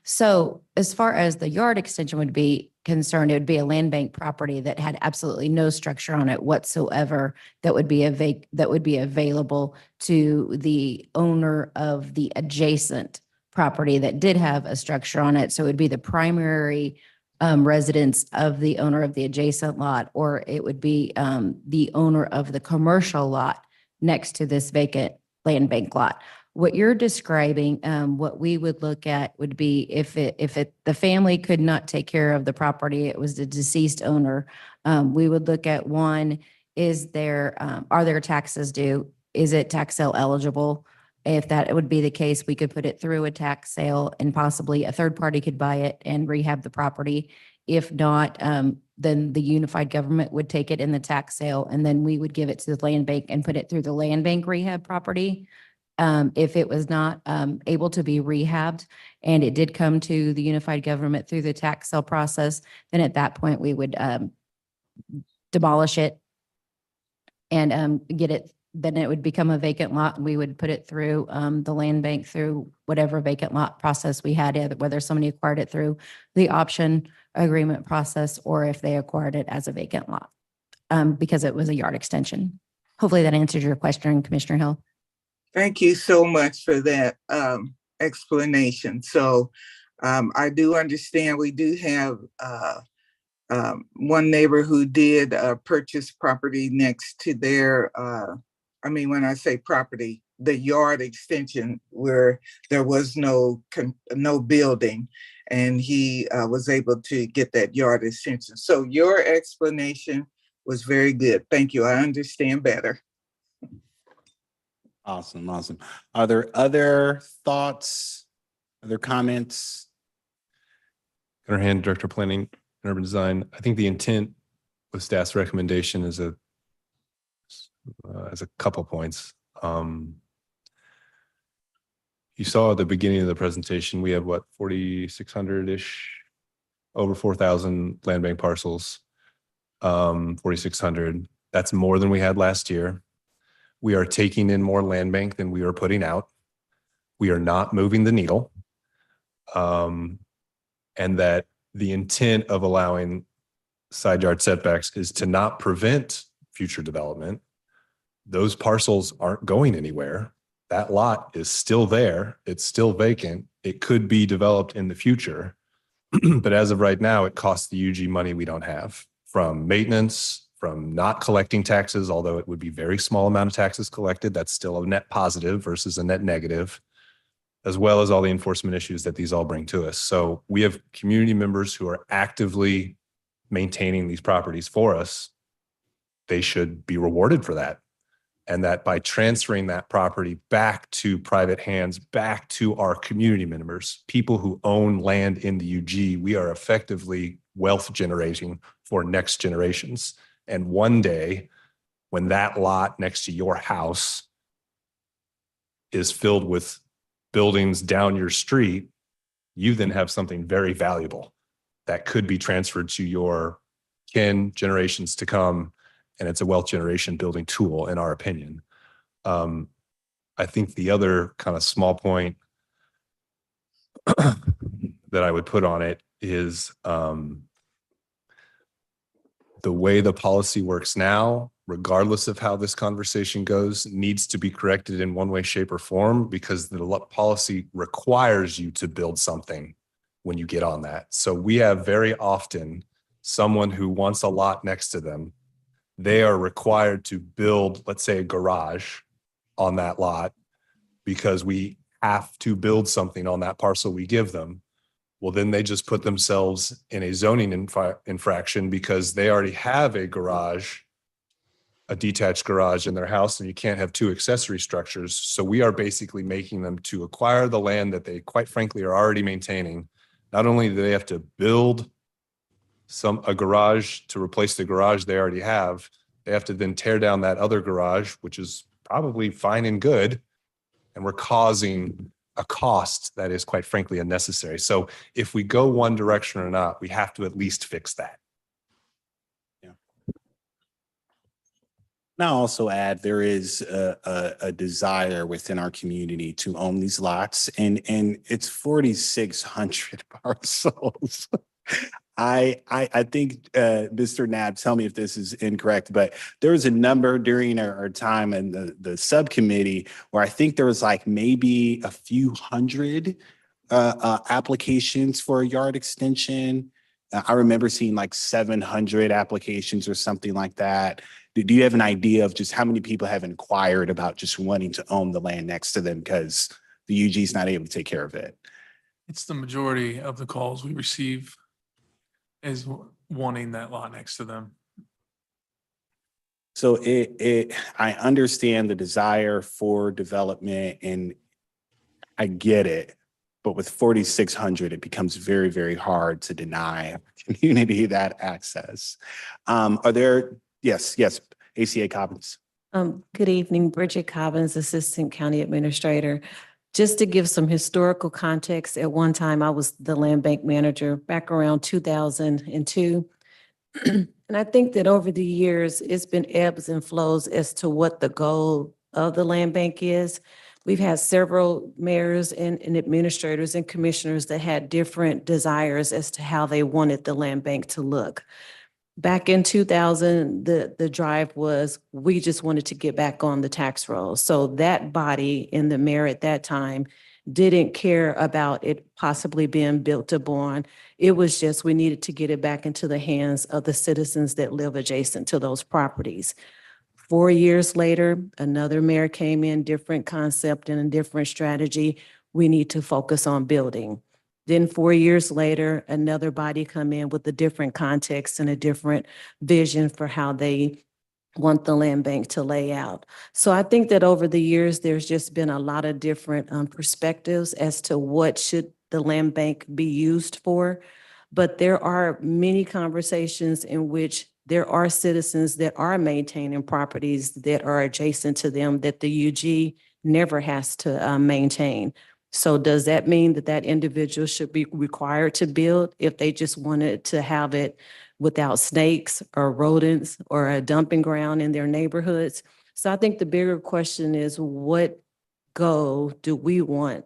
So as far as the yard extension would be concerned, it would be a land bank property that had absolutely no structure on it whatsoever that would be available to the owner of the adjacent property that did have a structure on it. So it would be the primary residence of the owner of the adjacent lot, or it would be the owner of the commercial lot next to this vacant land bank lot. What you're describing, what we would look at would be if the family could not take care of the property, it was the deceased owner. We would look at one, are there taxes due? Is it tax sale eligible? If that would be the case, we could put it through a tax sale and possibly a third party could buy it and rehab the property. If not, then the unified government would take it in the tax sale and then we would give it to the land bank and put it through the land bank rehab property. If it was not able to be rehabbed and it did come to the unified government through the tax sale process, then at that point we would demolish it and get it, then it would become a vacant lot and we would put it through the land bank through whatever vacant lot process we had, whether somebody acquired it through the option agreement process or if they acquired it as a vacant lot because it was a yard extension. Hopefully that answers your question, Commissioner Hill. Thank you so much for that explanation. So I do understand we do have one neighbor who did purchase property next to their, when I say property, the yard extension where there was no building and he was able to get that yard extension. So your explanation was very good. Thank you. I understand better. Awesome. Are there other thoughts, other comments? Gunnar Hand, Director of Planning and Urban Design. I think the intent with staff's recommendation is a couple points. You saw at the beginning of the presentation, we have 4,600-ish, over 4,000 land bank parcels, 4,600. That's more than we had last year. We are taking in more land bank than we are putting out. We are not moving the needle. And that the intent of allowing side yard setbacks is to not prevent future development. Those parcels aren't going anywhere. That lot is still there. It's still vacant. It could be developed in the future. But as of right now, it costs the UG money we don't have from maintenance, from not collecting taxes, although it would be very small amount of taxes collected. That's still a net positive versus a net negative, as well as all the enforcement issues that these all bring to us. So we have community members who are actively maintaining these properties for us. They should be rewarded for that. And that by transferring that property back to private hands, back to our community members, people who own land in the UG, we are effectively wealth generating for next generations. And one day, when that lot next to your house is filled with buildings down your street, you then have something very valuable that could be transferred to your kin, generations to come. And it's a wealth generation building tool, in our opinion. I think the other kind of small point that I would put on it is the way the policy works now, regardless of how this conversation goes, needs to be corrected in one way, shape, or form, because the policy requires you to build something when you get on that. So we have very often someone who wants a lot next to them. They are required to build, let's say, a garage on that lot because we have to build something on that parcel we give them. Well, then they just put themselves in a zoning infraction because they already have a garage, a detached garage in their house, and you can't have two accessory structures. So we are basically making them to acquire the land that they, quite frankly, are already maintaining. Not only do they have to build a garage to replace the garage they already have, they have to then tear down that other garage, which is probably fine and good. And we're causing a cost that is, quite frankly, unnecessary. So if we go one direction or not, we have to at least fix that. And I'll also add, there is a desire within our community to own these lots, and it's 4,600 parcels. I think, Mr. Knapp, tell me if this is incorrect, but there was a number during our time in the subcommittee where I think there was like maybe a few hundred applications for a yard extension. I remember seeing like 700 applications or something like that. Do you have an idea of just how many people have inquired about just wanting to own the land next to them because the UG is not able to take care of it? It's the majority of the calls we receive is wanting that lot next to them. So I understand the desire for development and I get it, but with 4,600, it becomes very, very hard to deny community that access. Are there, yes, ACA Cobbins. Good evening, Bridget Cobbins, Assistant County Administrator. Just to give some historical context, at one time I was the land bank manager back around 2002. And I think that over the years, it's been ebbs and flows as to what the goal of the land bank is. We've had several mayors and administrators and commissioners that had different desires as to how they wanted the land bank to look. Back in 2000, the drive was, we just wanted to get back on the tax roll. So that body in the mayor at that time didn't care about it possibly being built upon. It was just, we needed to get it back into the hands of the citizens that live adjacent to those properties. 4 years later, another mayor came in, different concept and a different strategy. We need to focus on building. Then 4 years later, another body come in with a different context and a different vision for how they want the land bank to lay out. So I think that over the years, there's just been a lot of different perspectives as to what should the land bank be used for. But there are many conversations in which there are citizens that are maintaining properties that are adjacent to them that the UG never has to maintain. So does that mean that that individual should be required to build if they just wanted to have it without snakes or rodents or a dumping ground in their neighborhoods? So I think the bigger question is, what goal do we want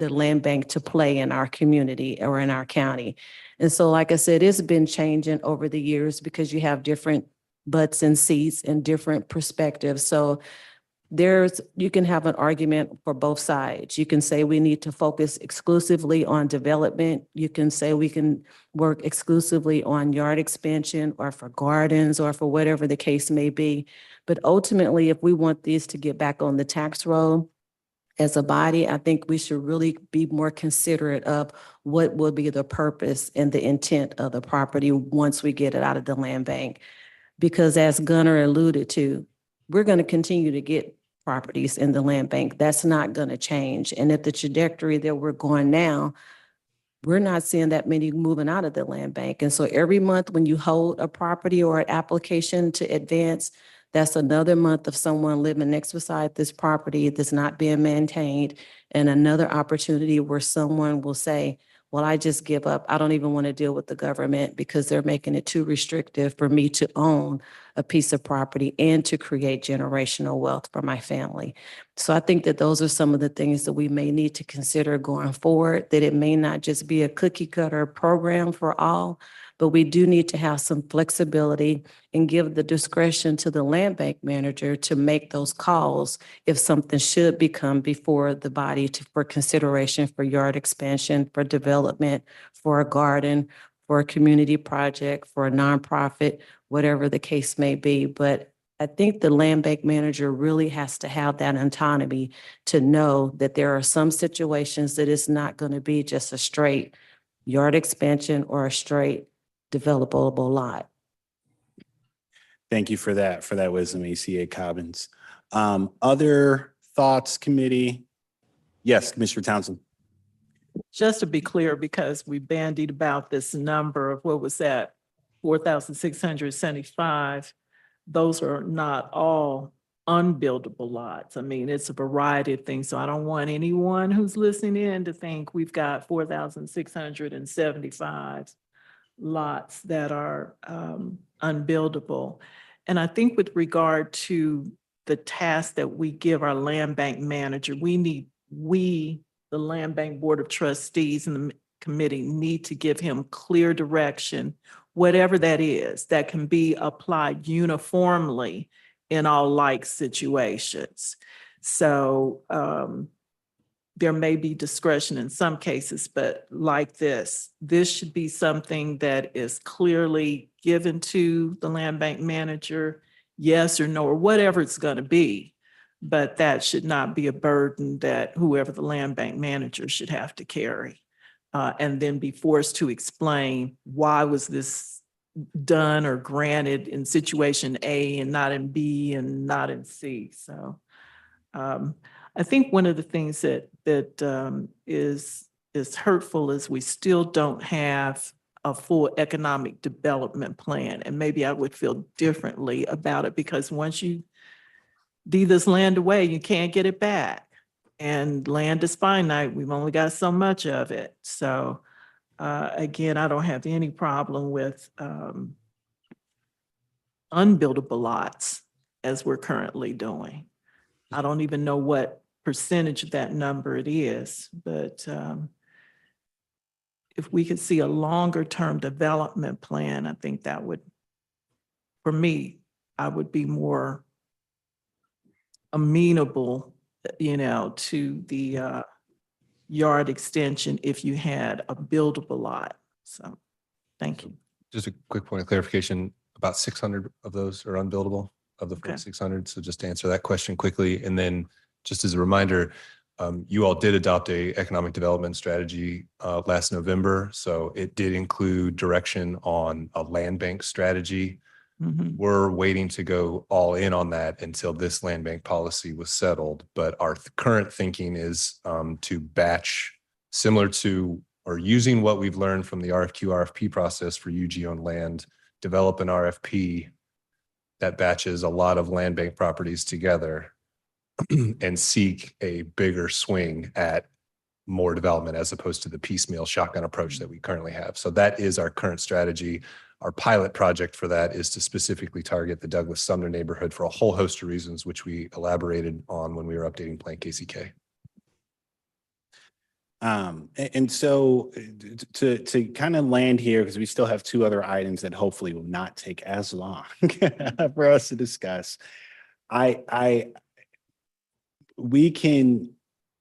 the land bank to play in our community or in our county. And so, like I said, it's been changing over the years because you have different butts and seats and different perspectives. So you can have an argument for both sides. You can say we need to focus exclusively on development. You can say we can work exclusively on yard expansion or for gardens or for whatever the case may be. But ultimately, if we want these to get back on the tax roll, as a body, I think we should really be more considerate of what will be the purpose and the intent of the property once we get it out of the land bank. Because as Gunnar alluded to, we're going to continue to get properties in the land bank. That's not going to change. And at the trajectory that we're going now, we're not seeing that many moving out of the land bank. And so every month when you hold a property or an application to advance, that's another month of someone living next beside this property that's not being maintained, and another opportunity where someone will say, well, I just give up. I don't even want to deal with the government because they're making it too restrictive for me to own a piece of property and to create generational wealth for my family. So I think that those are some of the things that we may need to consider going forward, that it may not just be a cookie cutter program for all, but we do need to have some flexibility and give the discretion to the land bank manager to make those calls if something should become before the body for consideration for yard expansion, for development, for a garden, for a community project, for a nonprofit, whatever the case may be. But I think the land bank manager really has to have that autonomy to know that there are some situations that it's not going to be just a straight yard expansion or a straight developable lot. Thank you for that wisdom, ACA Cobbins. Other thoughts, committee? Yes, Commissioner Townsend. Just to be clear, because we bandied about this number of what was that, 4,675, those are not all unbuildable lots. I mean, it's a variety of things. So I don't want anyone who's listening in to think we've got 4,675 lots that are unbuildable. And I think with regard to the task that we give our land bank manager, the Land Bank Board of Trustees and the committee need to give him clear direction, whatever that is, that can be applied uniformly in all like situations. So there may be discretion in some cases, but like this should be something that is clearly given to the land bank manager, yes or no, or whatever it's going to be. But that should not be a burden that whoever the land bank manager should have to carry. And then be forced to explain why was this done or granted in situation A and not in B and not in C. So I think one of the things that is hurtful is we still don't have a full economic development plan. And maybe I would feel differently about it because once you deed this land away, you can't get it back. And land is finite. We've only got so much of it. So again, I don't have any problem with unbuildable lots as we're currently doing. I don't even know what percentage of that number it is, but if we could see a longer term development plan, I think that would, for me, I would be more amenable, to the yard extension if you had a buildable lot. So, thank you. Just a quick point of clarification, about 600 of those are unbuildable of the 4,600. So just to answer that question quickly. And then just as a reminder, you all did adopt a economic development strategy last November. So it did include direction on a land bank strategy. Mhm. We're waiting to go all in on that until this land bank policy was settled. But our current thinking is to batch similar to or using what we've learned from the RFP process for UG-owned land, develop an RFP that batches a lot of land bank properties together and seek a bigger swing at more development as opposed to the piecemeal shotgun approach that we currently have. So that is our current strategy. Our pilot project for that is to specifically target the Douglas Sumner neighborhood for a whole host of reasons, which we elaborated on when we were updating Plan KCK. And so to kind of land here, because we still have two other items that hopefully will not take as long for us to discuss. We can,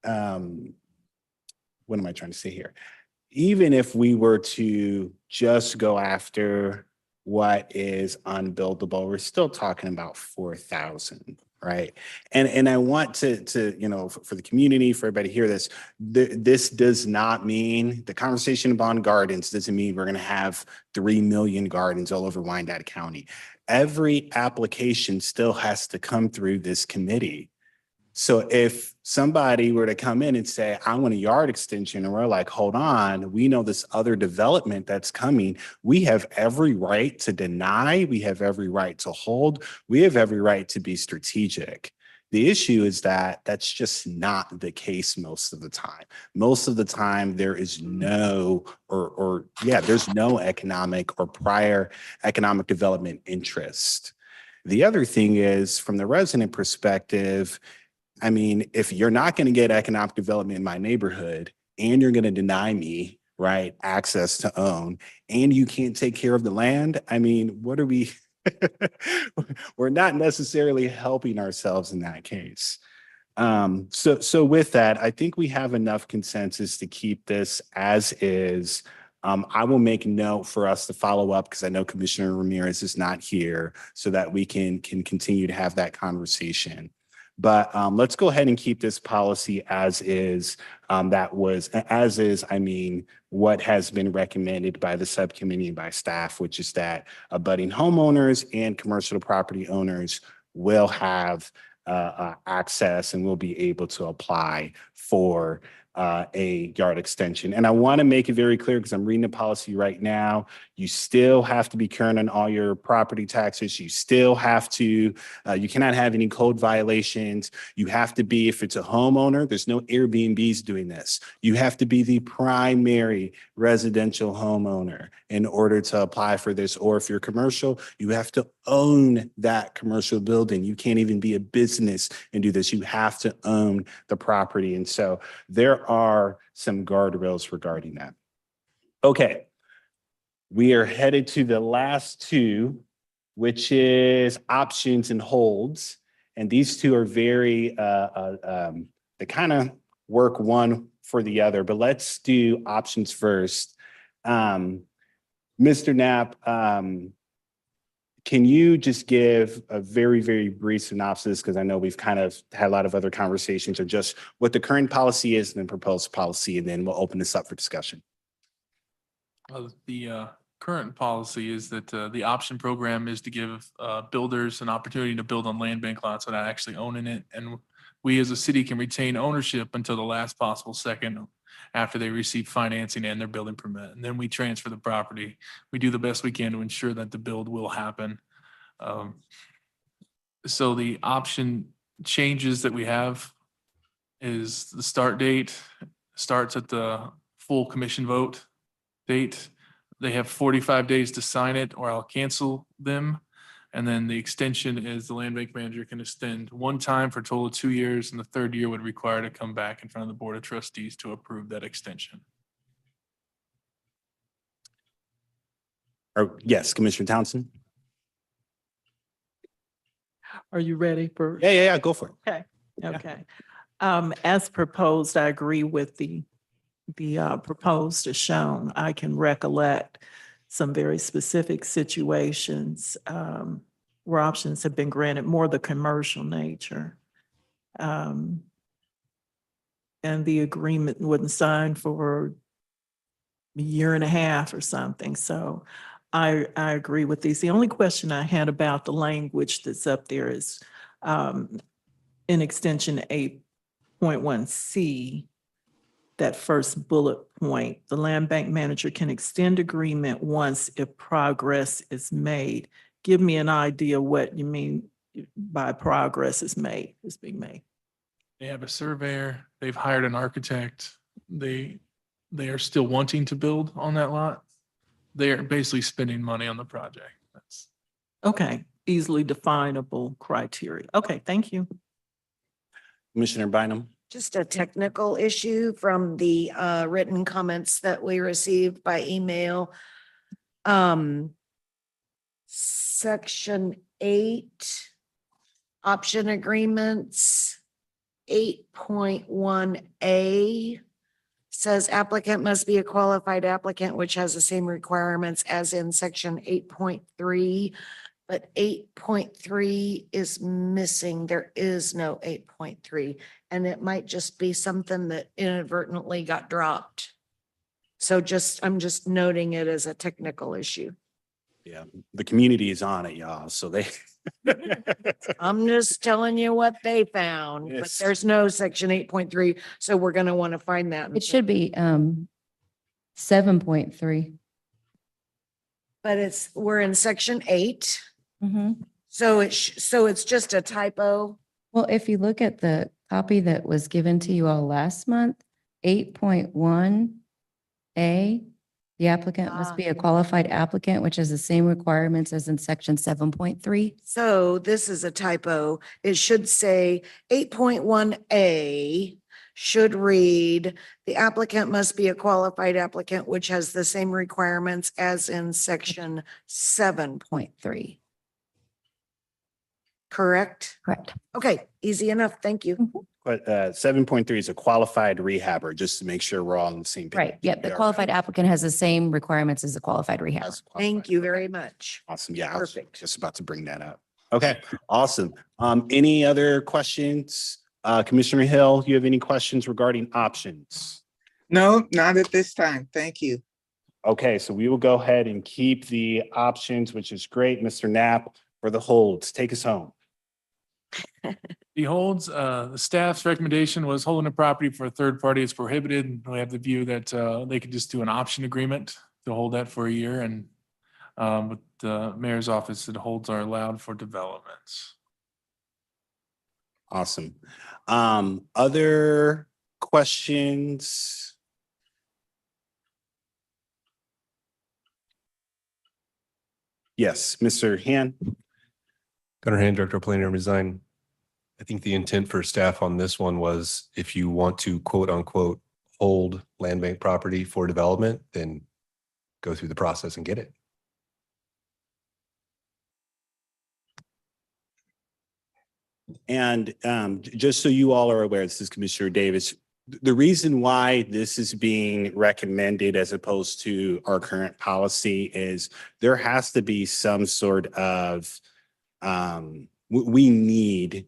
what am I trying to say here? Even if we were to just go after what is unbuildable, we're still talking about 4,000, right? And I want to you know, for the community, for everybody to hear this, this does not mean, the conversation about gardens doesn't mean we're gonna have 3 million gardens all over Wyandotte County. Every application still has to come through this committee. So if somebody were to come in and say, I want a yard extension, and we're like, hold on, we know this other development that's coming, we have every right to deny, we have every right to hold, we have every right to be strategic. The issue is that that's just not the case most of the time. Most of the time, there is no, there's no economic or prior economic development interest. The other thing is, from the resident perspective, I mean, if you're not going to get economic development in my neighborhood and you're going to deny me, right, access to own, and you can't take care of the land, I mean, what are we, we're not necessarily helping ourselves in that case. So with that, I think we have enough consensus to keep this as is. I will make note for us to follow up because I know Commissioner Ramirez is not here so that we can continue to have that conversation. But let's go ahead and keep this policy as is. I mean, what has been recommended by the subcommittee and by staff, which is that abutting homeowners and commercial property owners will have access and will be able to apply for a yard extension. And I want to make it very clear, because I'm reading the policy right now, you still have to be current on all your property taxes. You still have to, you cannot have any code violations. You have to be, if it's a homeowner, there's no Airbnbs doing this. You have to be the primary residential homeowner in order to apply for this. Or if you're commercial, you have to own that commercial building. You can't even be a business and do this. You have to own the property. And so there are some guardrails regarding that. Okay. We are headed to the last two, which is options and holds. And these two are very, they kind of work one for the other, but let's do options first. Mr. Knapp, can you just give a very, very brief synopsis? Because I know we've kind of had a lot of other conversations, or just what the current policy is and then proposed policy, and then we'll open this up for discussion. The current policy is that the option program is to give builders an opportunity to build on land bank lots without actually owning it. And we as a city can retain ownership until the last possible second after they receive financing and their building permit. And then we transfer the property. We do the best we can to ensure that the build will happen. So the option changes that we have is the start date starts at the full commission vote date. They have 45 days to sign it, or I'll cancel them. And then the extension is the land bank manager can extend one time for a total of 2 years, and the third year would require to come back in front of the Board of Trustees to approve that extension. Yes, Commissioner Townsend. Are you ready for? Yeah, go for it. Okay. As proposed, I agree with the proposed as shown. I can recollect some very specific situations where options have been granted, more the commercial nature. And the agreement wasn't signed for a year and a half or something. So I agree with these. The only question I had about the language that's up there is in extension 8.1C, that first bullet point, the land bank manager can extend agreement once if progress is made. Give me an idea what you mean by progress is being made. They have a surveyor, they've hired an architect, they are still wanting to build on that lot. They are basically spending money on the project. That's okay, easily definable criteria. Okay, thank you. Commissioner Bynum. Just a technical issue from the written comments that we received by email. Section 8, option agreements, 8.1A says applicant must be a qualified applicant, which has the same requirements as in section 8.3. But 8.3 is missing. There is no 8.3. And it might just be something that inadvertently got dropped. So I'm just noting it as a technical issue. Yeah, the community is on it, y'all. So they. I'm just telling you what they found, but Yes. there's no section 8.3. So we're going to want to find that. It should be 7.3. But we're in section 8. Mm-hmm. So it's just a typo. Well, if you look at the copy that was given to you all last month, 8.1A, the applicant must be a qualified applicant, which has the same requirements as in section 7.3. So this is a typo. It should say 8.1A should read, the applicant must be a qualified applicant, which has the same requirements as in section 7.3. Correct? Correct. Okay, easy enough. Thank you. But 7.3 is a qualified rehabber, just to make sure we're all on the same page. Right. Yep. The Yeah, qualified applicant has the same requirements as a qualified rehab. that's Thank you very much. awesome. Yeah, I was Perfect. just about to bring that up. Okay, awesome. Any other questions? Commissioner Hill, you have any questions regarding options? No, not at this time. Thank you. Okay, so we will go ahead and keep the options, which is great. Mr. Knapp, for the holds, take us home. The holds, the staff's recommendation was holding a property for a third party is prohibited. And we have the view that they could just do an option agreement to hold that for a year. And with the mayor's office, that holds are allowed for developments. Awesome. Other questions? Yes, Mr. Han. Gunnar Hand, Director of Planning and Design. I think the intent for staff on this one was if you want to quote unquote hold land bank property for development, then go through the process and get it. And just so you all are aware, this is Commissioner Davis. The reason why this is being recommended as opposed to our current policy is there has to be some sort of, we need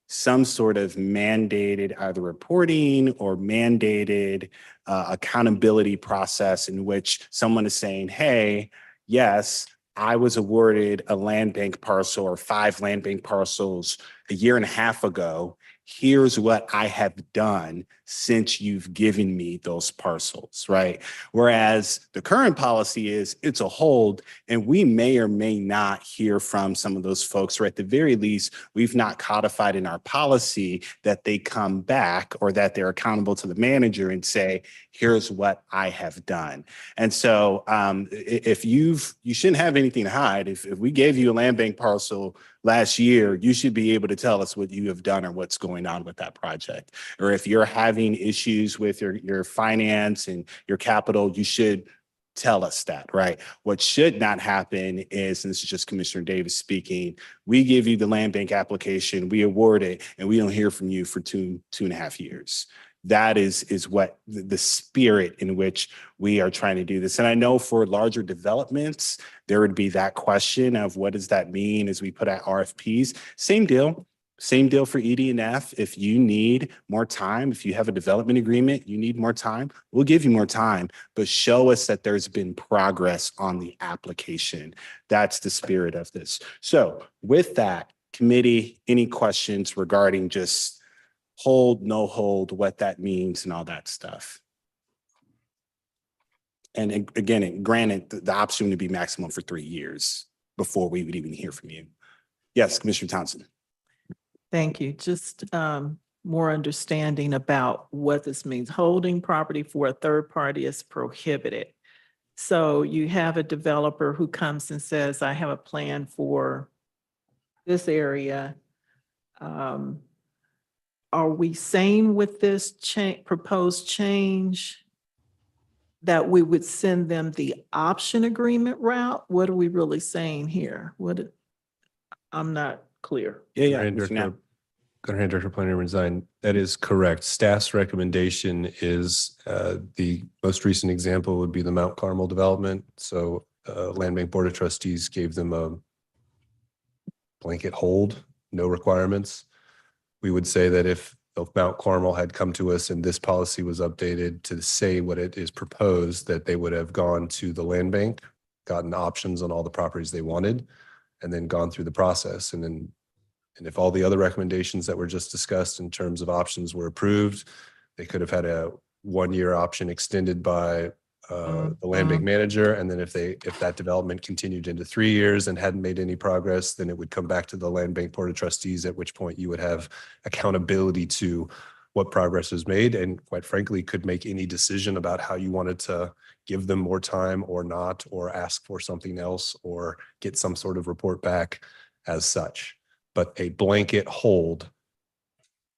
some sort of mandated either reporting or mandated accountability process in which someone is saying, hey, yes, I was awarded a land bank parcel or 5 land bank parcels a year and a half ago. Here's what I have done since you've given me those parcels, right? Whereas the current policy is it's a hold, and we may or may not hear from some of those folks, or at the very least, we've not codified in our policy that they come back or that they're accountable to the manager and say, here's what I have done. And so if you shouldn't have anything to hide. If we gave you a land bank parcel last year, you should be able to tell us what you have done or what's going on with that project. Or if you're having issues with your finance and your capital, you should tell us that, right? What should not happen is, and this is just Commissioner Davis speaking, we give you the land bank application, we award it, and we don't hear from you for two and a half years. That is what the spirit in which we are trying to do this. And I know for larger developments, there would be that question of what does that mean as we put out RFPs? Same deal for ED&F. If you need more time, if you have a development agreement, you need more time, we'll give you more time, but show us that there's been progress on the application. That's the spirit of this. So with that, committee, any questions regarding just hold, no hold, what that means and all that stuff? And again, granted, the option would be maximum for 3 years before we would even hear from you. Yes, Commissioner Townsend. Thank you. Just more understanding about what this means. Holding property for a third party is prohibited. So you have a developer who comes and says, I have a plan for this area. are we saying with this proposed change that we would send them the option agreement route? What are we really saying here? I'm not clear. Go ahead, Director of Planning and Design. That is correct. Staff's recommendation is, the most recent example would be the Mount Carmel development. So Land Bank Board of Trustees gave them a blanket hold, no requirements. We would say that if Mount Carmel had come to us and this policy was updated to say what it is proposed, that they would have gone to the land bank, gotten options on all the properties they wanted, and then gone through the process. And if all the other recommendations that were just discussed in terms of options were approved, they could have had a 1-year option extended by the land bank manager. And then if that development continued into 3 years and hadn't made any progress, then it would come back to the Land Bank Board of Trustees, at which point you would have accountability to what progress was made, and quite frankly, could make any decision about how you wanted to give them more time or not, or ask for something else, or get some sort of report back as such. But a blanket hold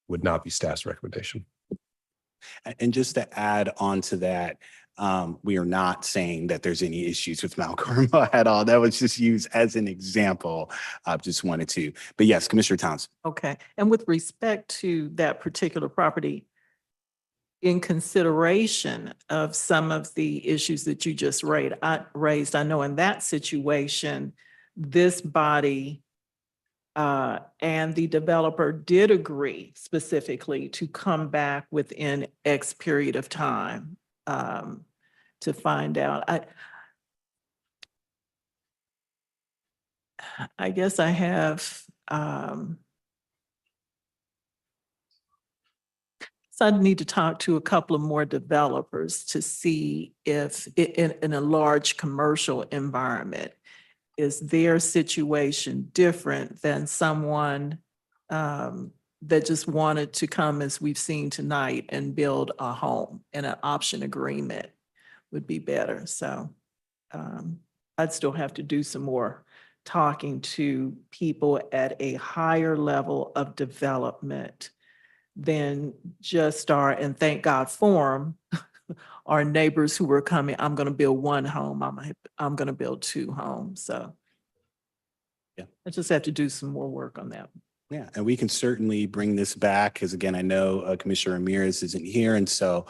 would not be staff's recommendation. And just to add on to that, we are not saying that there's any issues with Mount Carmel at all. That was just used as an example. I just wanted to, but yes, Commissioner Townsend. Okay, and with respect to that particular property, in consideration of some of the issues that you just raised, I know in that situation, this body and the developer did agree specifically to come back within X period of time to find out. I guess I have, so I need to talk to a couple of more developers to see if in a large commercial environment, is their situation different than someone that just wanted to come, as we've seen tonight, and build a home, and an option agreement would be better. So I'd still have to do some more talking to people at a higher level of development than just and thank God for them, our neighbors who were coming, I'm going to build one home, I'm going to build 2 homes. So yeah, I just have to do some more work on that. Yeah, and we can certainly bring this back, because again, I know Commissioner Ramirez isn't here. And so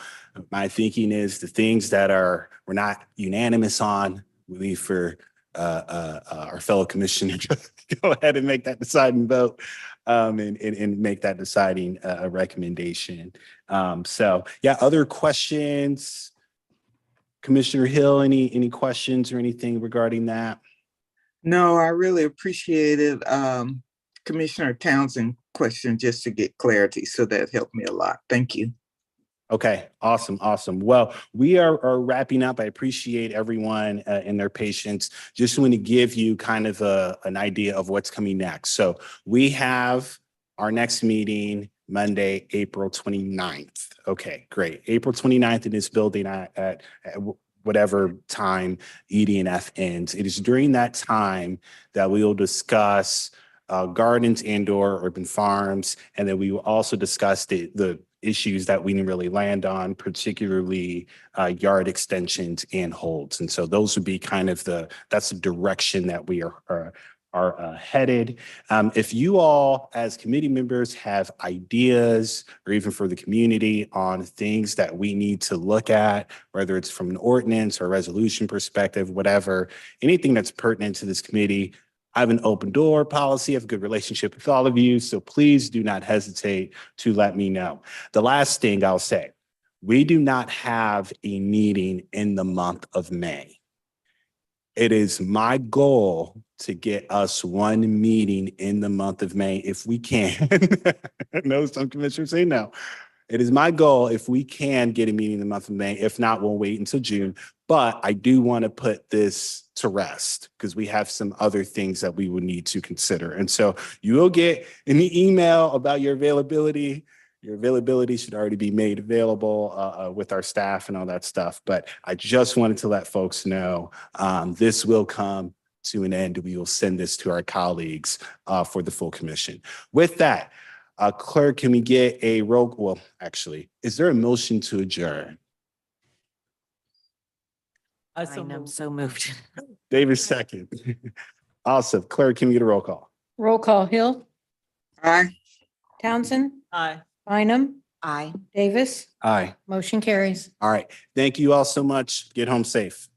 my thinking is the things that we're not unanimous on, we leave for our fellow commissioner to go ahead and make that deciding vote and make that deciding recommendation. So yeah, other questions? Commissioner Hill, any questions or anything regarding that? No, I really appreciated Commissioner Townsend question just to get clarity. So that helped me a lot. Thank you. Okay, awesome. Well, we are wrapping up. I appreciate everyone and their patience. Just want to give you kind of an idea of what's coming next. So we have our next meeting Monday, April 29th. Okay, great. April 29th in this building at whatever time ED&F ends. It is during that time that we will discuss gardens and/or urban farms, and then we will also discuss the issues that we didn't really land on, particularly yard extensions and holds. And so those would be kind of that's the direction that we are headed. If you all as committee members have ideas, or even for the community, on things that we need to look at, whether it's from an ordinance or resolution perspective, whatever, anything that's pertinent to this committee, I have an open door policy. I have a good relationship with all of you. So please do not hesitate to let me know. The last thing I'll say, we do not have a meeting in the month of May. It is my goal to get us one meeting in the month of May if we can. I know some commissioners say no. It is my goal if we can get a meeting in the month of May. If not, we'll wait until June. But I do want to put this to rest because we have some other things that we would need to consider. And so you will get an email about your availability. Your availability should already be made available with our staff and all that stuff. But I just wanted to let folks know this will come to an end. We will send this to our colleagues for the full commission. With that, Clerk, can we get a roll? Well, actually, is there a motion to adjourn? I'm so moved. David second. Awesome. Clerk, can we get a roll call? Roll call, Hill, Aye. Townsend, Aye. Bynum, Aye. Davis, Aye. motion carries. All right. Thank you all so much. Get home safe.